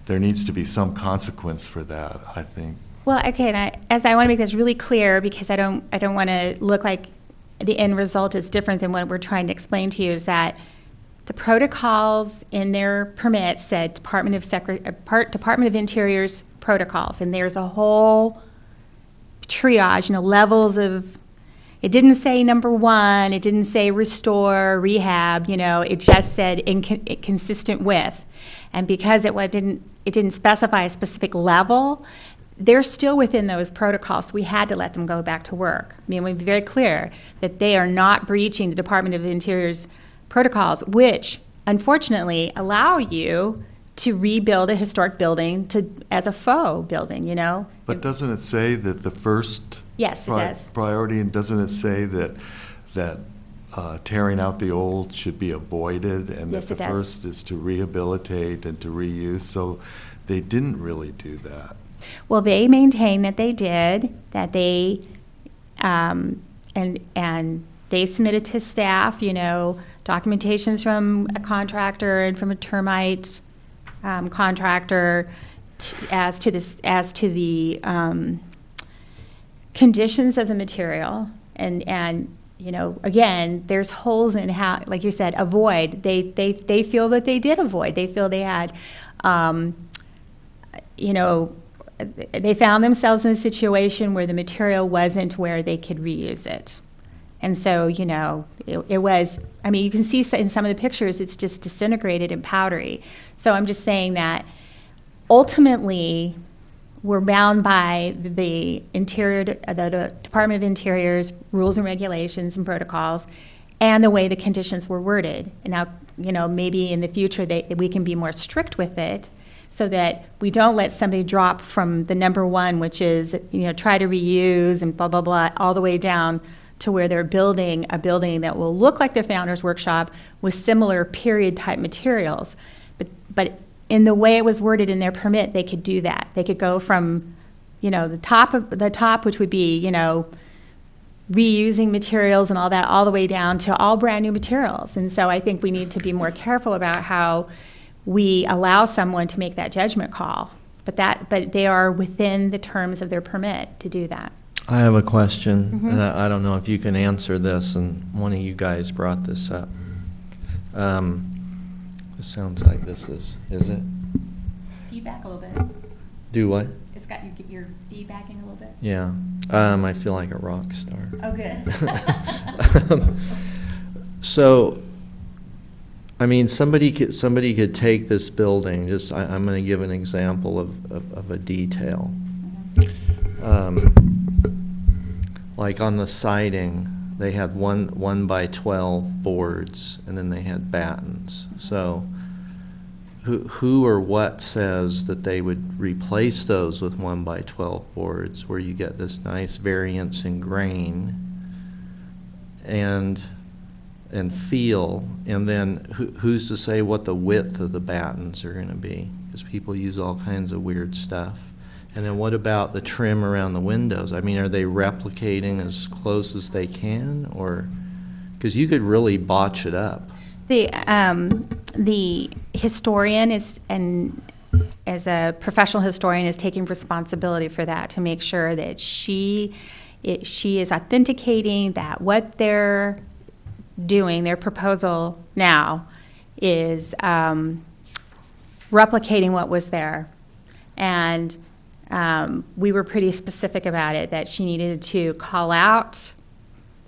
there needs to be some consequence for that, I think. Well, okay, and I want to make this really clear, because I don't want to look like the end result is different than what we're trying to explain to you, is that the protocols in their permit said Department of Interior's protocols, and there's a whole triage, levels of. It didn't say number one. It didn't say restore, rehab. It just said consistent with, and because it didn't specify a specific level, they're still within those protocols. We had to let them go back to work. We'd be very clear that they are not breaching the Department of Interior's protocols, which unfortunately allow you to rebuild a historic building as a faux building, you know? But doesn't it say that the first Yes, it does. priority, and doesn't it say that tearing out the old should be avoided, and Yes, that it the does. first is to rehabilitate and to reuse? So they didn't really do that. Well, they maintain that they did, that they, and they submitted to staff, you know, documentations from a contractor and from a termite contractor as to the conditions of the material. And you know, again, there's holes in how, like you said, avoid. They feel that they did avoid. They feel they had, you know, they found themselves in a situation where the material wasn't where they could reuse it. And so, you know, it was, I mean, you can see in some of the pictures, it's just disintegrated and powdery. So I'm just saying that ultimately, we're bound by the Department of Interior's rules and regulations and protocols and the way the conditions were worded. And now, you know, maybe in the future we can be more strict with it, so that we don't let somebody drop from the number one, which is, you know, try to reuse and blah, blah, blah, all the way down to where they're building a building that will look like the Founders Workshop with similar period type materials. But in the way it was worded in their permit, they could do that. They could go from, you know, the top, which would be, you know, reusing materials and all that, all the way down to all brand new materials. And so I think we need to be more careful about how we allow someone to make that judgment call. But they are within the terms of their permit to do that. I have a question, Mm-hmm. and I don't know if you can answer this, and one of you guys brought this up. It sounds like this is it? Feedback a little bit. Do what? It's got your feedbacking a little bit. Yeah. I feel like a rock star. Oh, good. So, I mean, somebody could take this building, I'm going to give an example of a detail. Like on the siding, they had 1x12 boards, and then they had battens. So who or what says that they would replace those with 1x12 boards, where you get this nice variance in grain and feel, and then who's to say what the width of the battens are going to be? Because people use all kinds of weird stuff. And then what about the trim around the windows? I mean, are they replicating as close as they can, or because you could really botch it up? The historian as a professional historian, is taking responsibility for that, to make sure that she is authenticating that what they're doing, their proposal now, is replicating what was there. And we were pretty specific about it, that she needed to call out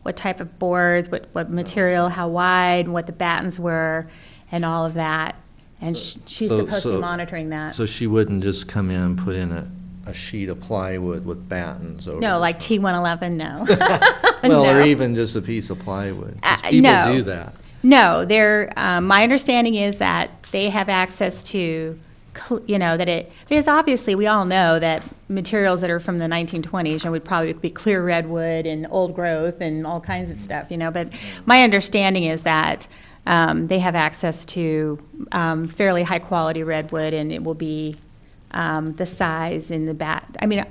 what type of boards, what material, how wide, what the battens were, and all of that. And she's supposed to be monitoring that. So she wouldn't just come in and put in a sheet of plywood with battens over No, it? like T111, no. Well, No. or even just a piece of plywood. 'Cause people no. do that. No, my understanding is that they have access to, you know, because obviously we all know that materials that are from the 1920s, would probably be clear redwood and old growth and all kinds of stuff, you know. But my understanding is that they have access to fairly high quality redwood, and it will be the size in the I mean,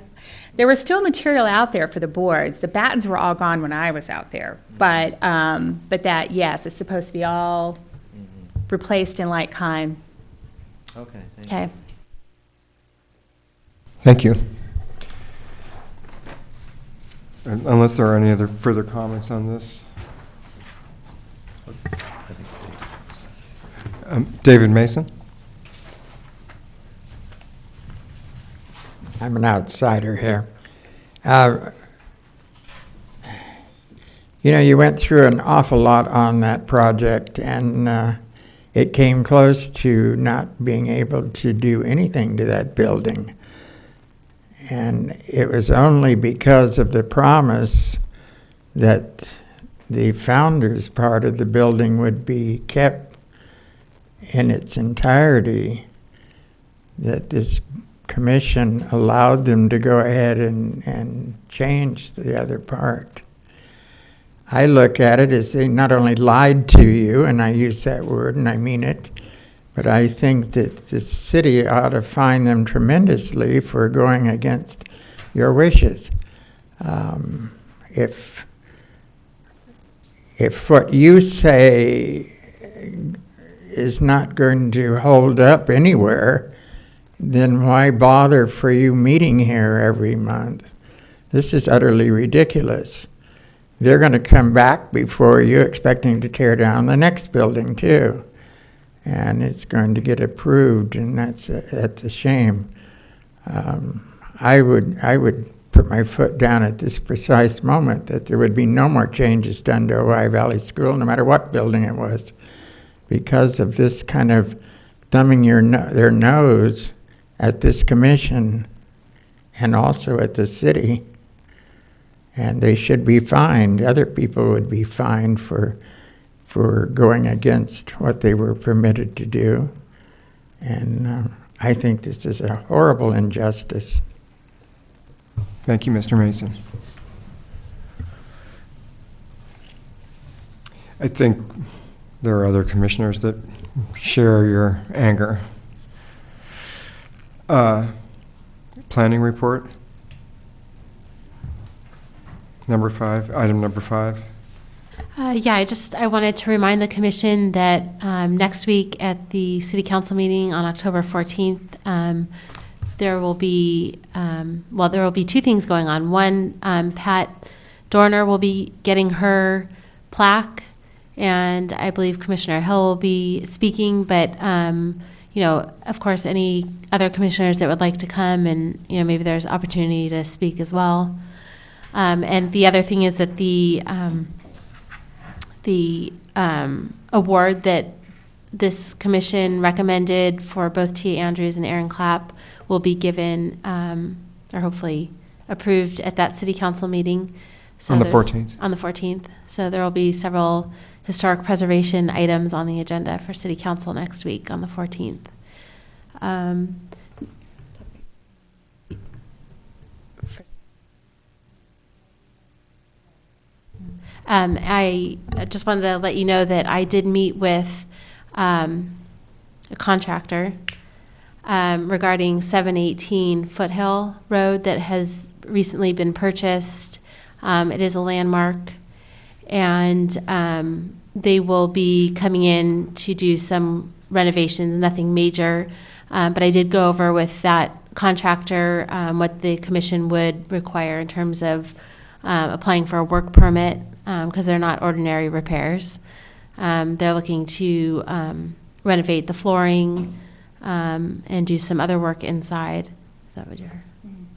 there was still material out there for the boards. The battens were all gone when I was out there. But that, yes, it's supposed to be all replaced in like kind. Okay, thank you. Okay. Thank you. Unless there are any other further comments on this? David Mason? I'm an outsider here. You know, you went through an awful lot on that project, and it came close to not being able to do anything to that building. And it was only because of the promise that the founder's part of the building would be kept in its entirety that this commission allowed them to go ahead and change the other part. I look at it as they not only lied to you, and I use that word and I mean it, but I think that the city ought to fine them tremendously for going against your wishes. If what you say is not going to hold up anywhere, then why bother for you meeting here every month? This is utterly ridiculous. They're going to come back before you, expecting to tear down the next building too. And it's going to get approved, and that's a shame. I would put my foot down at this precise moment that there would be no more changes done to Ojai Valley School, no matter what building it was, because of this kind of thumbing their nose at this commission and also at the city. And they should be fined. Other people would be fined for going against what they were permitted to do. And I think this is a horrible injustice. Thank you, Mr. Mason. I think there are other commissioners that share your anger. Planning report. Number 5, item number 5. Yeah, I wanted to remind the commission that next week at the city council meeting on October 14th, there will be 2 things going on. One, Pat Dorner will be getting her plaque, and I believe Commissioner Hill will be speaking, but of course, any other commissioners that would like to come, and maybe there's opportunity to speak as well. And the other thing is that the award that this commission recommended for both Tia Andrews and Aaron Clapp will be given, or hopefully approved at that city council meeting. So On the 14th. On the 14th. So there will be several historic preservation items on the agenda for city council next week on the 14th. I just wanted to let you know that I did meet with a contractor regarding 718 Foothill Road that has recently been purchased. It is a landmark, and they will be coming in to do some renovations, nothing major. But I did go over with that contractor what the commission would require in terms of applying for a work permit, because they're not ordinary repairs. They're looking to renovate the flooring and do some other work inside. Is that what you're?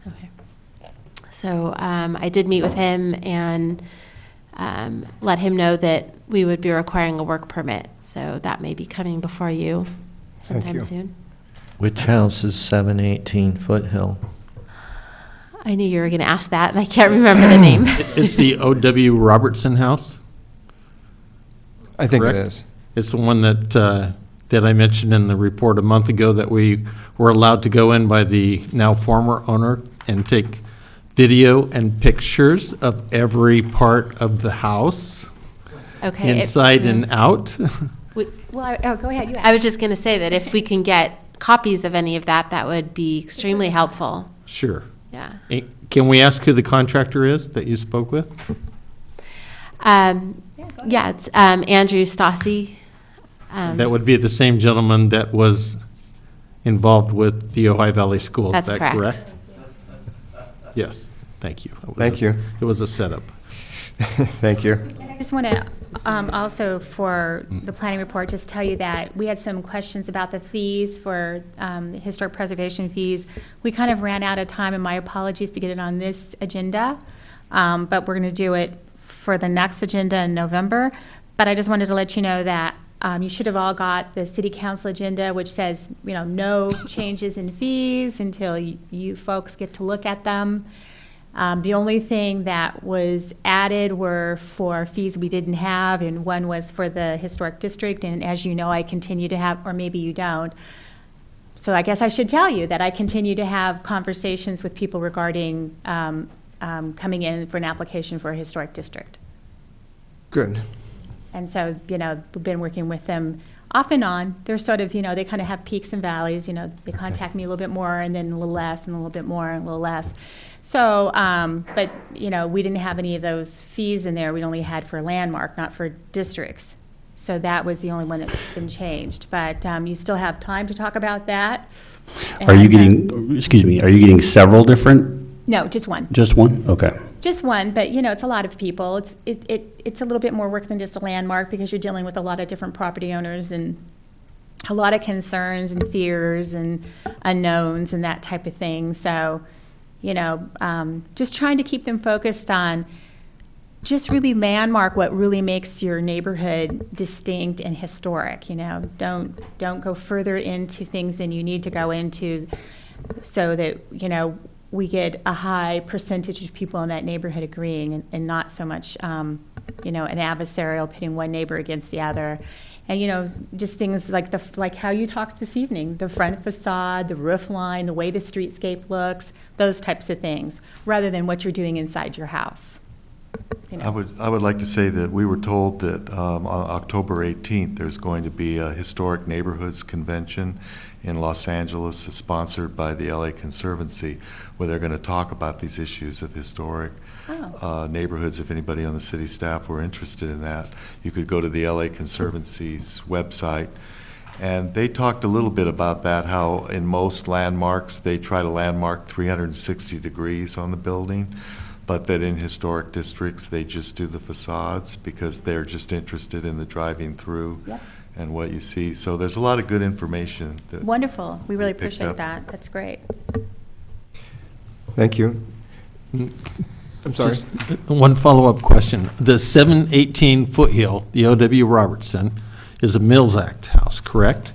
Okay. So I did meet with him and let him know that we would be requiring a work permit. So that may be coming before you sometime soon. Which house is 718 Foothill? I knew you were going to ask that, and I can't remember the name. It's the O.W. Robertson House. I think Correct? it is. It's the one that I mentioned in the report a month ago, that we were allowed to go in by the now former owner and take video and pictures of every part of the house, Okay. inside and out. Well, go ahead. I was just going to say that if we can get copies of any of that, that would be extremely helpful. Sure. Yeah. Can we ask who the contractor is that you spoke with? Yeah, it's Andrew Stassi. That would be the same gentleman that was involved with the Ojai Valley Schools. That's Is that correct. Yes, thank you. Thank you. It was a setup. Thank you. I just want to also, for the planning report, just tell you that we had some questions about the fees for historic preservation fees. We kind of ran out of time, and my apologies to get it on this agenda, but we're going to do it for the next agenda in November. But I just wanted to let you know that you should have all got the city council agenda, which says, no changes in fees until you folks get to look at them. The only thing that was added were for fees we didn't have, and one was for the historic district. And as you know, I continue to have, or maybe you don't, So I guess I should tell you that I continue to have conversations with people regarding coming in for an application for a historic district. Good. And so, you know, we've been working with them off and on. They're sort of, you know, they kind of have peaks and valleys, you know, they contact me a little bit more and then a little less and a little bit more and a little less. So, but, you know, we didn't have any of those fees in there. We only had for landmark, not for districts. So that was the only one that's been changed. But you still have time to talk about that. Are you And, getting, excuse me, are you getting several different? no, just one. Just one? Okay. Just one, but you know, it's a lot of people. It's a little bit more work than just a landmark because you're dealing with a lot of different property owners and a lot of concerns and fears and unknowns and that type of thing. So, you know, just trying to keep them focused on just really landmark what really makes your neighborhood distinct and historic. You know, don't go further into things than you need to go into, so that, you know, we get a high percentage of people in that neighborhood agreeing and not so much, you know, an adversarial pitting one neighbor against the other. And, you know, just things like like how you talked this evening, the front facade, the roof line, the way the streetscape looks, those types of things, rather than what you're doing inside your house. You know. I would like to say that we were told that on October 18th, there's going to be a Historic Neighborhoods Convention in Los Angeles, sponsored by the LA Conservancy, where they're going to talk about these issues of historic neighborhoods. If anybody on the city staff were interested in that, you could go to the LA Conservancy's website. And they talked a little bit about that, how in most landmarks, they try to landmark 360 degrees on the building, but that in historic districts, they just do the facades because they're just interested in the driving through. Yep. And what you see. So there's a lot of good information. Wonderful. We really picked appreciate up. that. That's great. Thank you. I'm sorry. Just one follow-up question. The 718 Foothill, the O.W. Robertson, is a Mills Act house, correct?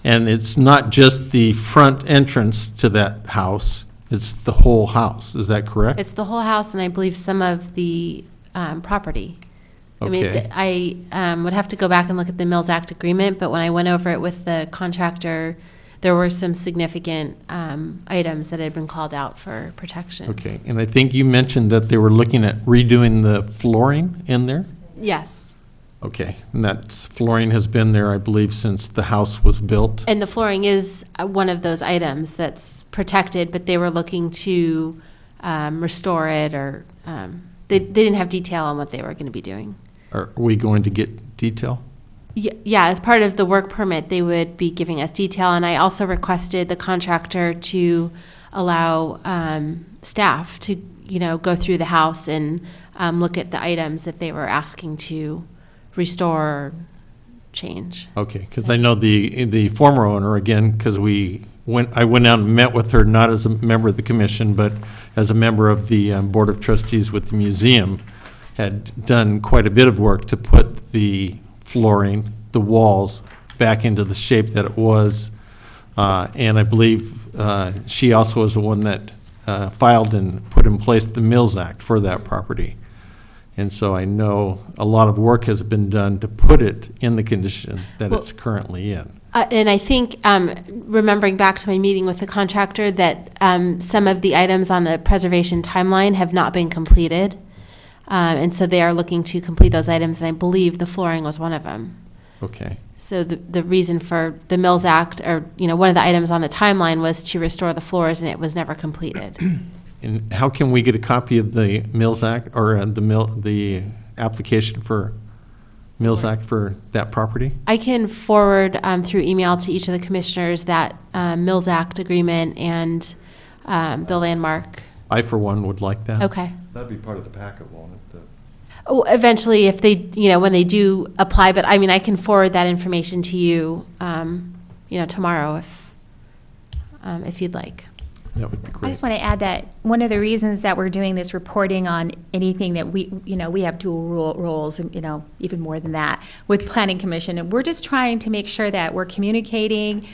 And it's not just the front entrance to that house, it's the whole house. Is that correct? It's the whole house and I believe some of the property. I mean, Okay. I would have to go back and look at the Mills Act agreement, but when I went over it with the contractor, there were some significant items that had been called out for protection. Okay, and I think you mentioned that they were looking at redoing the flooring in there? Yes, Okay, and that flooring has been there, I believe, since the house was built? and the flooring is one of those items that's protected, but they were looking to restore it, or they didn't have detail on what they were going to be doing. Are we going to get detail? Yeah, as part of the work permit, they would be giving us detail, and I also requested the contractor to allow staff to, you know, go through the house and look at the items that they were asking to restore or change. Okay, because I know the former owner, again, because I went out and met with her, not as a member of the commission, but as a member of the Board of Trustees with the museum, had done quite a bit of work to put the flooring, the walls, back into the shape that it was. And I believe she also was the one that filed and put in place the Mills Act for that property. And so I know a lot of work has been done to put it in the condition that it's currently in. And I think, remembering back to my meeting with the contractor, that some of the items on the preservation timeline have not been completed. And so they are looking to complete those items, and I believe the flooring was one of them. Okay. So the reason for the Mills Act, or, you know, one of the items on the timeline was to restore the floors, and it was never completed. And how can we get a copy of the Mills Act, or the application for Mills Act for that property? I can forward through email to each of the commissioners that Mills Act agreement and the landmark. I, for one, would like that. Okay. That'd be part of the packet, won't it? Oh, eventually, if they, you know, when they do apply, but I mean, I can forward that information to you, you know, tomorrow if you'd like. That would be I great. just want to add that one of the reasons that we're doing this reporting on anything that we have dual roles, and, you know, even more than that, with Planning Commission. And we're just trying to make sure that we're communicating,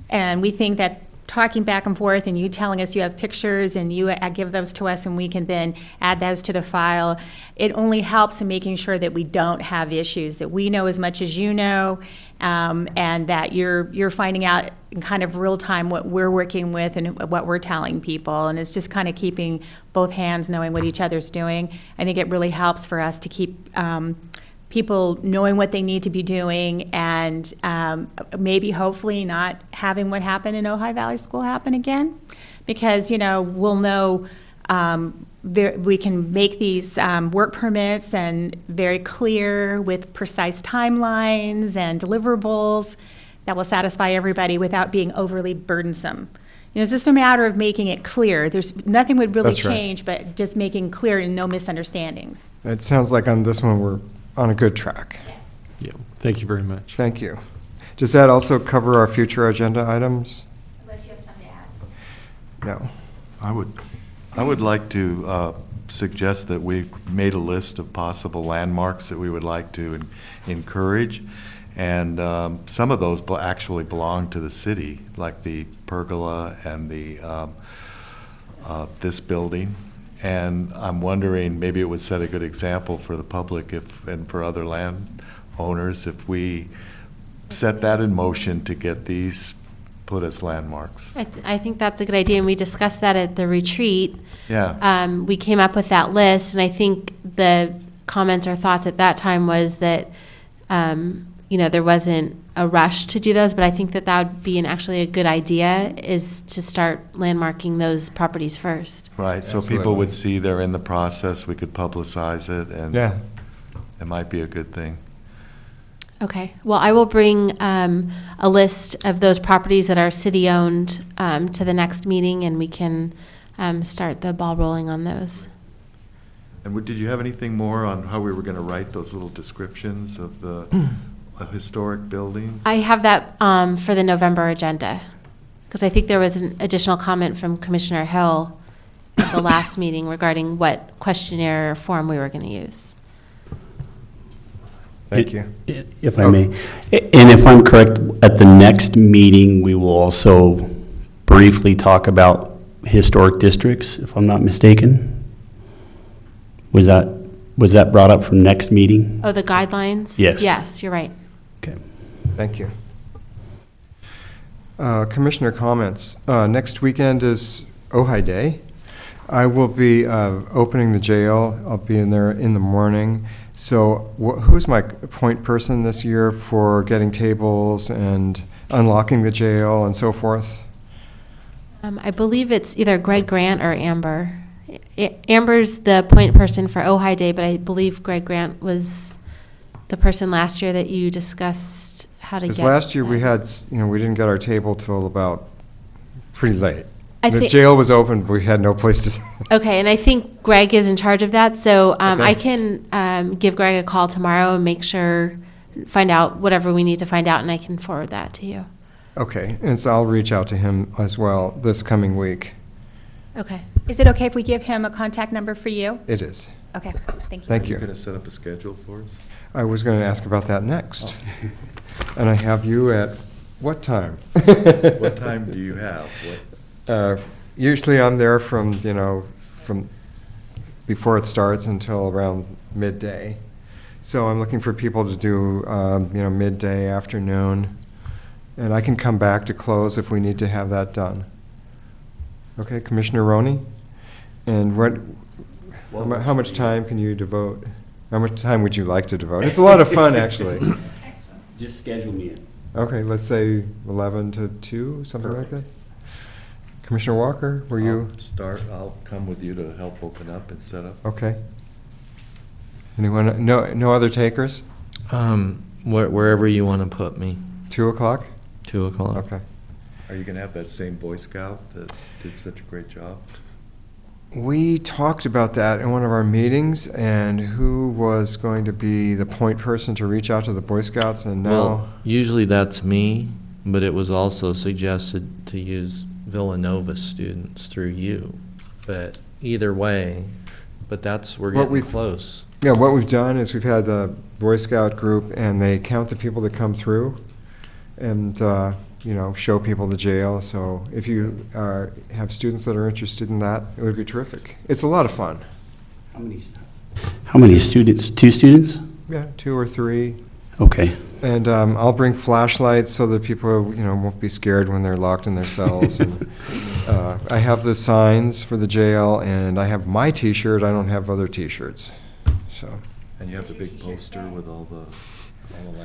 and we think that talking back and forth and you telling us you have pictures and you give those to us and we can then add those to the file, it only helps in making sure that we don't have issues, that we know as much as you know, and that you're finding out in kind of real time what we're working with and what we're telling people, and it's just kind of keeping both hands knowing what each other's doing. I think it really helps for us to keep people knowing what they need to be doing, and maybe hopefully not having what happened in Ojai Valley School happen again, because we'll know we can make these work permits and very clear with precise timelines and deliverables that will satisfy everybody without being overly burdensome. It's just a matter of making it clear. There's nothing would really That's right. change, but just making clear and no misunderstandings. It sounds like on this one, we're on a good track. Yes. Yeah, thank you very much. Thank you. Does that also cover our future agenda items? Unless you have something to add. No. I would like to suggest that we made a list of possible landmarks that we would like to encourage, and some of those actually belong to the city, like the pergola and the this building. And I'm wondering, maybe it would set a good example for the public and for other landowners if we set that in motion to get these put as landmarks. I think that's a good idea, and we discussed that at the retreat. Yeah. We came up with that list, and I think the comments or thoughts at that time was that, there wasn't a rush to do those, but I think that would be actually a good idea, is to start landmarking those properties first. Right, so Absolutely. people would see they're in the process, we could publicize it, and Yeah. it might be a good thing. Okay. Well, I will bring a list of those properties that are city-owned to the next meeting, and we can start the ball rolling on those. And did you have anything more on how we were going to write those little descriptions of the historic buildings? I have that for the November agenda, because I think there was an additional comment from Commissioner Hill at the last meeting regarding what questionnaire or form we were going to use. Thank you. If I may. And if I'm correct, at the next meeting, we will also briefly talk about historic districts, if I'm not mistaken. Was that brought up for next meeting? Oh, the guidelines? Yes. Yes, you're right. Okay. Thank you. Commissioner comments. Next weekend is Ojai Day. I will be opening the jail. I'll be in there in the morning. So who's my point person this year for getting tables and unlocking the jail and so forth? I believe it's either Greg Grant or Amber. Amber's the point person for Ojai Day, but I believe Greg Grant was the person last year that you discussed how to get. Because last year we that. had, we didn't get our table till about pretty late. I The think- jail was open, but we had no place to. Okay, and I think Greg is in charge of that, so Okay. I can give Greg a call tomorrow and make sure, find out whatever we need to find out, and I can forward that to you. Okay, and so I'll reach out to him as well this coming week. Okay. Is it okay if we give him a contact number for you? It is. Okay, thank you. Thank Are you you. going to set up a schedule for us? I was going to ask about that next. And I have you at what time? What time do you have? Usually I'm there from before it starts until around midday. So I'm looking for people to do, midday, afternoon. And I can come back to close if we need to have that done. Okay, Commissioner Roney? And how much time can you devote? How much time would you like to devote? It's a lot of fun, actually. Just schedule me in. Okay, let's say 11 to 2, something like that? Commissioner Walker, were you? I'll come with you to help open up and set up. Okay. Anyone, no other takers? Wherever you want to put me, 2 o'clock? 2 o'clock. Okay. Are you going to have that same Boy Scout that did such a great job? We talked about that in one of our meetings, and who was going to be the point person to reach out to the Boy Scouts, and now, Well, usually that's me, but it was also suggested to use Villanova students through you. But either way, we're What getting we've- close. yeah, what we've done is we've had the Boy Scout group, and they count the people that come through, and, show people the jail. So if you have students that are interested in that, it would be terrific. It's a lot of fun. How many students? 2 students? Yeah, 2 or 3. Okay. And I'll bring flashlights so that people, won't be scared when they're locked in their cells. And, I have the signs for the jail, and I have my T-shirt. I don't have other T-shirts. So And you have the big poster with all the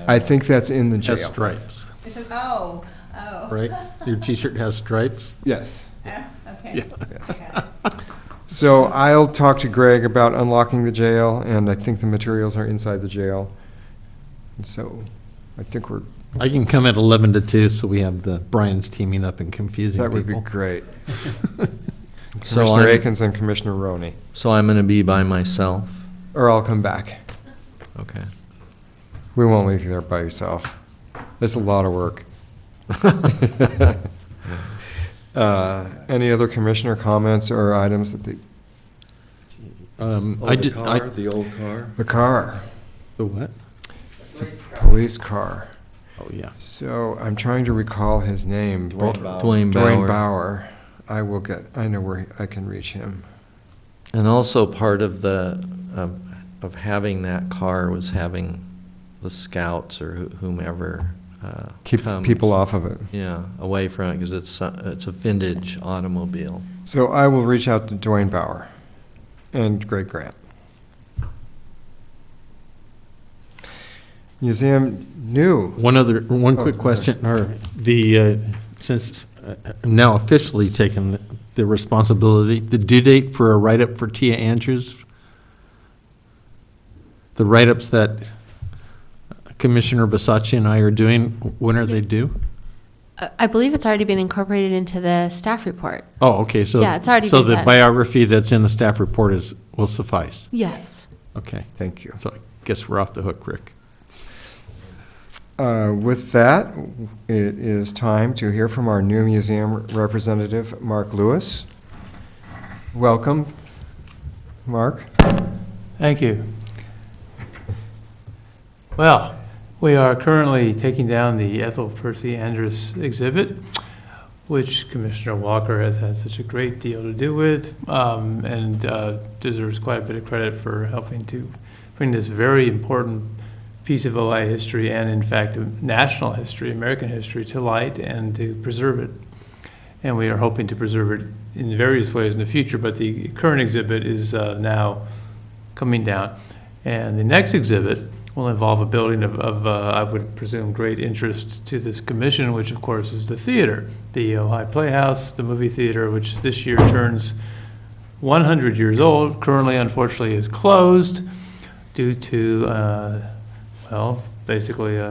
I think that's in the Has jail. stripes, Oh. right? Your T-shirt has stripes? Yes. Okay. Yes. So I'll talk to Greg about unlocking the jail, and I think the materials are inside the jail. And so I think I can come at 11 to 2, so we have the Brian's teaming up and confusing that would be people. great. So Commissioner I'm- Akins and Commissioner Roney. So I'm going to be by myself? Or I'll come back. Okay. We won't leave you there by yourself. It's a lot of work. Any other commissioner comments or items that the old car? the car, The what? the police car. Oh, yeah. So I'm trying to recall his name. Dwayne Bauer. Dwayne Dwayne Bauer. Bauer. I know where I can reach him. And also part of of having that car was having the scouts or whomever Keep comes, people off of it. Yeah, away from it, because it's a vintage automobile. So I will reach out to Dwayne Bauer and Greg Grant. Museum new. One quick go question, or since I'm now officially taking the responsibility, the due date for a write-up for Tia Andrews, the write-ups that Commissioner Basacci and I are doing, when are they due? I believe it's already been incorporated into the staff report. Oh, okay, so. Yeah, it's already So been the done. biography that's in the staff report will suffice? Yes. Okay, Thank you. so I guess we're off the hook, Rick. With that, it is time to hear from our new museum representative, Mark Lewis. Welcome, Mark. Thank you. Well, we are currently taking down the Ethel Percy Andrus exhibit, which Commissioner Walker has had such a great deal to do with, and deserves quite a bit of credit for helping to bring this very important piece of Ojai history and, in fact, national history, American history, to light and to preserve it. And we are hoping to preserve it in various ways in the future, but the current exhibit is now coming down. And the next exhibit will involve a building of I would presume, great interest to this commission, which of course is the theater, the Ojai Playhouse, the movie theater, which this year turns 100 years old. Currently, unfortunately, is closed due to, basically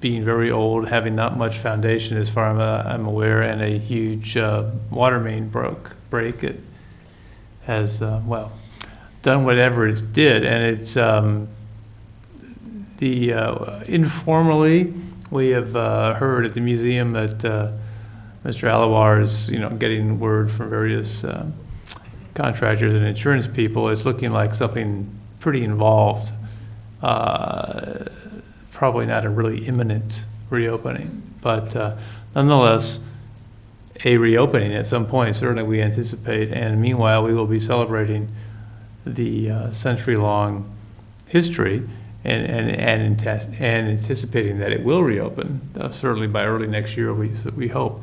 being very old, having not much foundation as far as I'm aware, and a huge water main break. It has, done whatever it did, and it's informally, we have heard at the museum that Mr. Alawar is, getting word from various contractors and insurance people. It's looking like something pretty involved. Probably not a really imminent reopening, but nonetheless, a reopening at some point, certainly we anticipate. And meanwhile, we will be celebrating the century-long history and anticipating that it will reopen, certainly by early next year, we hope.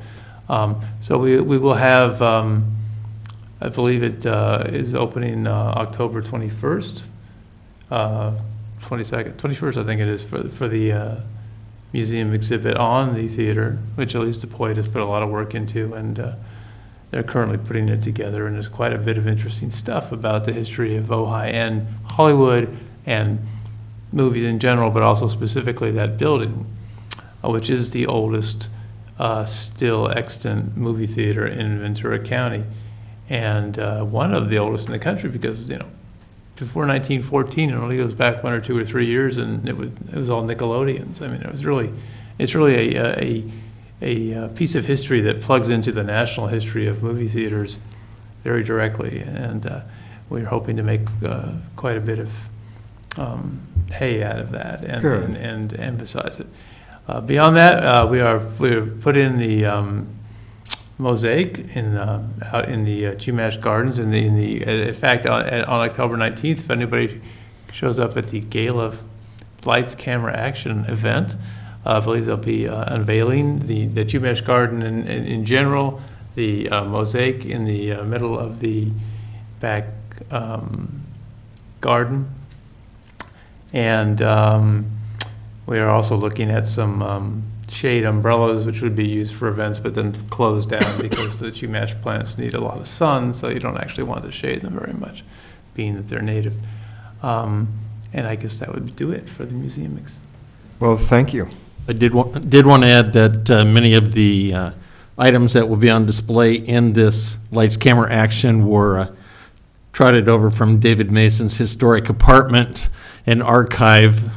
So we will have, I believe it is opening October 21st, 22nd, 21st, I think it is, for the museum exhibit on the theater, which Elise DuPoit has put a lot of work into, and they're currently putting it together, and there's quite a bit of interesting stuff about the history of Ojai and Hollywood and movies in general, but also specifically that building, which is the oldest still extant movie theater in Ventura County, and one of the oldest in the country, because before 1914 it only goes back 1 or 2 or 3 years, and it was all Nickelodeons. I mean, it's really a piece of history that plugs into the national history of movie theaters very directly, and we're hoping to make quite a bit of hay out of that and emphasize it. Beyond that, we've put in the mosaic out in the Chumash Gardens. In fact, on October 19th, if anybody shows up at the gala lights, camera, action event. I believe they'll be unveiling the Chumash Garden in general, the mosaic in the middle of the back garden. And we are also looking at some shade umbrellas, which would be used for events, but then closed down because the Chumash plants need a lot of sun, so you don't actually want to shade them very much, being that they're native. And I guess that would do it for the museum. Well, thank you. I did want to add that many of the items that will be on display in this Lights, Camera, Action were trotted over from David Mason's historic apartment and archive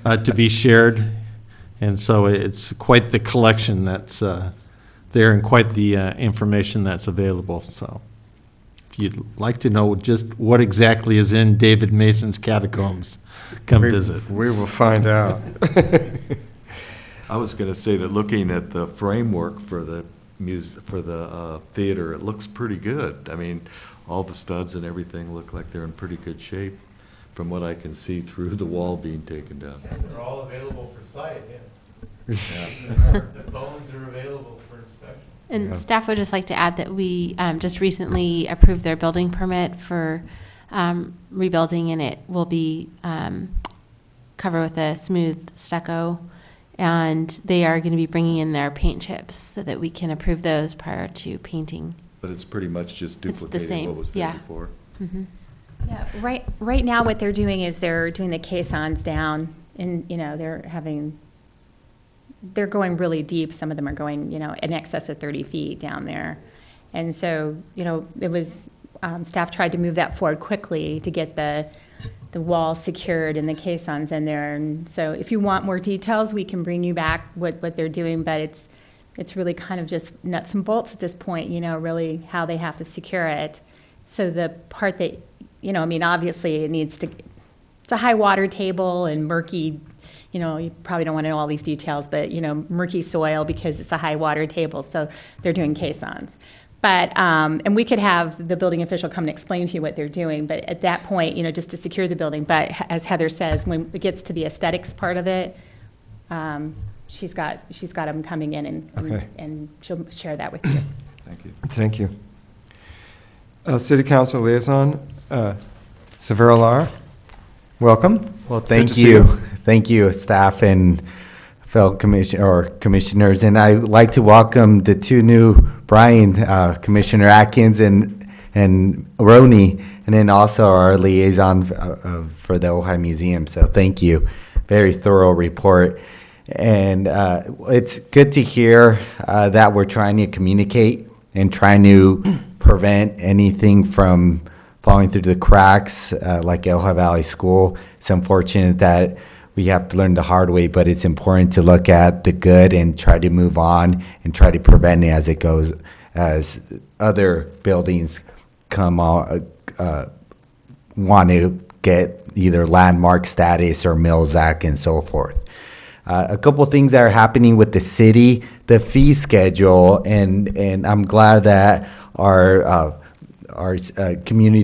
to be shared. And so it's quite the collection that's there and quite the information that's available. So if you'd like to know just what exactly is in David Mason's catacombs, come visit. We will find out. I was going to say that looking at the framework for the theater, it looks pretty good. I mean, all the studs and everything look like they're in pretty good shape from what I can see through the wall being taken down. They're all available for sight, yeah. The bones are available for inspection. And Yeah. staff would just like to add that we just recently approved their building permit for rebuilding, and it will be covered with a smooth stucco. And they are going to be bringing in their paint chips so that we can approve those prior to painting. But it's pretty much just It's the duplicating same, what was there yeah. before. Mhm. Yeah, right now what they're doing is they're doing the caissons down, and, they're going really deep. Some of them are going, in excess of 30 feet down there. And so, it was, staff tried to move that forward quickly to get the wall secured and the caissons in there. And so if you want more details, we can bring you back what they're doing, but it's really kind of just nuts and bolts at this point, really how they have to secure it. So the part that, obviously it's a high water table and murky, you probably don't want to know all these details, but, murky soil because it's a high water table, so they're doing caissons. But, and we could have the building official come and explain to you what they're doing, but at that point, just to secure the building. But as Heather says, when it gets to the aesthetics part of it, she's got them coming in Okay. and she'll share that with you. Thank you. Thank you. City Council Liaison, Severo Lar, welcome. Well, Good thank to see you. Thank you, staff and fellow commissioners. And I'd like to welcome the two new Brian, Commissioner Atkins and Roney, and then also our liaison for the Ojai Museum. So thank you. Very thorough report. And it's good to hear that we're trying to communicate and trying to prevent anything from falling through the cracks like Ojai Valley School. It's unfortunate that we have to learn the hard way, but it's important to look at the good and try to move on and try to prevent it as it goes, as other buildings come on, want to get either landmark status or Mills Act and so forth. A couple of things that are happening with the city, the fee schedule, and I'm glad that our community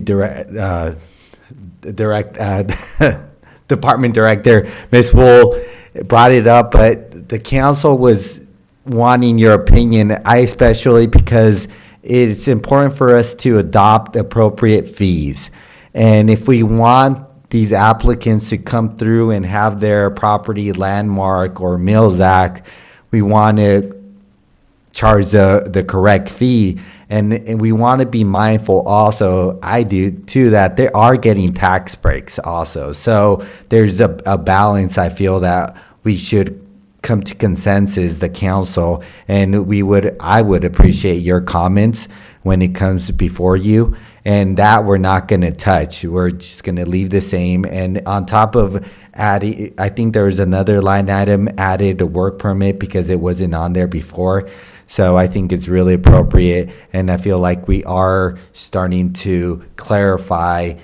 department director, Ms. Wool, brought it up, but the council was wanting your opinion, especially because it's important for us to adopt appropriate fees. And if we want these applicants to come through and have their property landmark or Mills Act, we want to charge the correct fee. And we want to be mindful also, I do too, that they are getting tax breaks also. So there's a balance, I feel, that we should come to consensus, the council, and I would appreciate your comments when it comes before you. And that we're not going to touch. We're just going to leave the same. And on top of adding, I think there was another line item added, a work permit, because it wasn't on there before. So I think it's really appropriate. And I feel like we are starting to clarify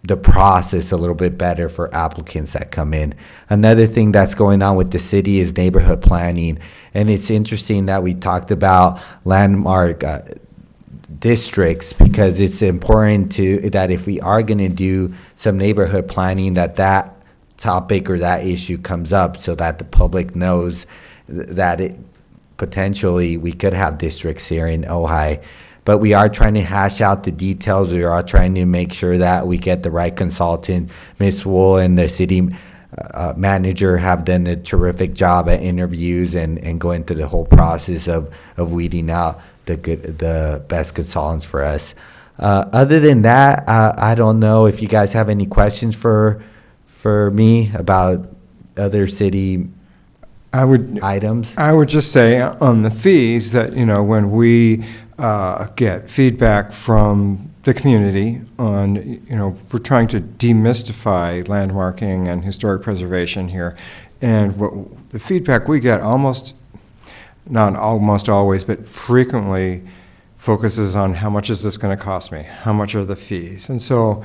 the process a little bit better for applicants that come in. Another thing that's going on with the city is neighborhood planning. And it's interesting that we talked about landmark districts, because it's important that if we are going to do some neighborhood planning, that topic or that issue comes up so that the public knows that it potentially we could have districts here in Ojai. But we are trying to hash out the details. We are trying to make sure that we get the right consultant. Ms. Wool and the city manager have done a terrific job at interviews and going through the whole process of weeding out the best consultants for us. Other than that, I don't know if you guys have any questions for me about other city items. I would just say on the fees that, you know, when we get feedback from the community on, you know, we're trying to demystify landmarking and historic preservation here. And what the feedback we get not almost always, but frequently focuses on how much is this going to cost me? How much are the fees? And so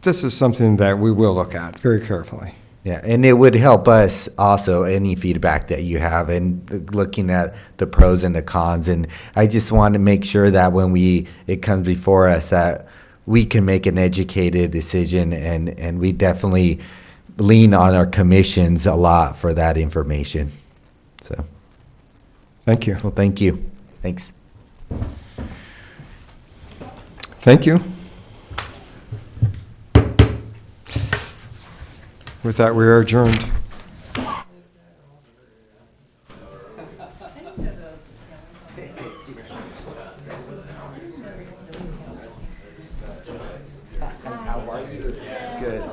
this is something that we will look at very carefully. Yeah, and it would help us also, any feedback that you have, and looking at the pros and the cons. And I just want to make sure that when it comes before us, that we can make an educated decision, and we definitely lean on our commissions a lot for that information. So, thank you. Well, thank you. Thanks. Thank you. With that, we are adjourned. Good.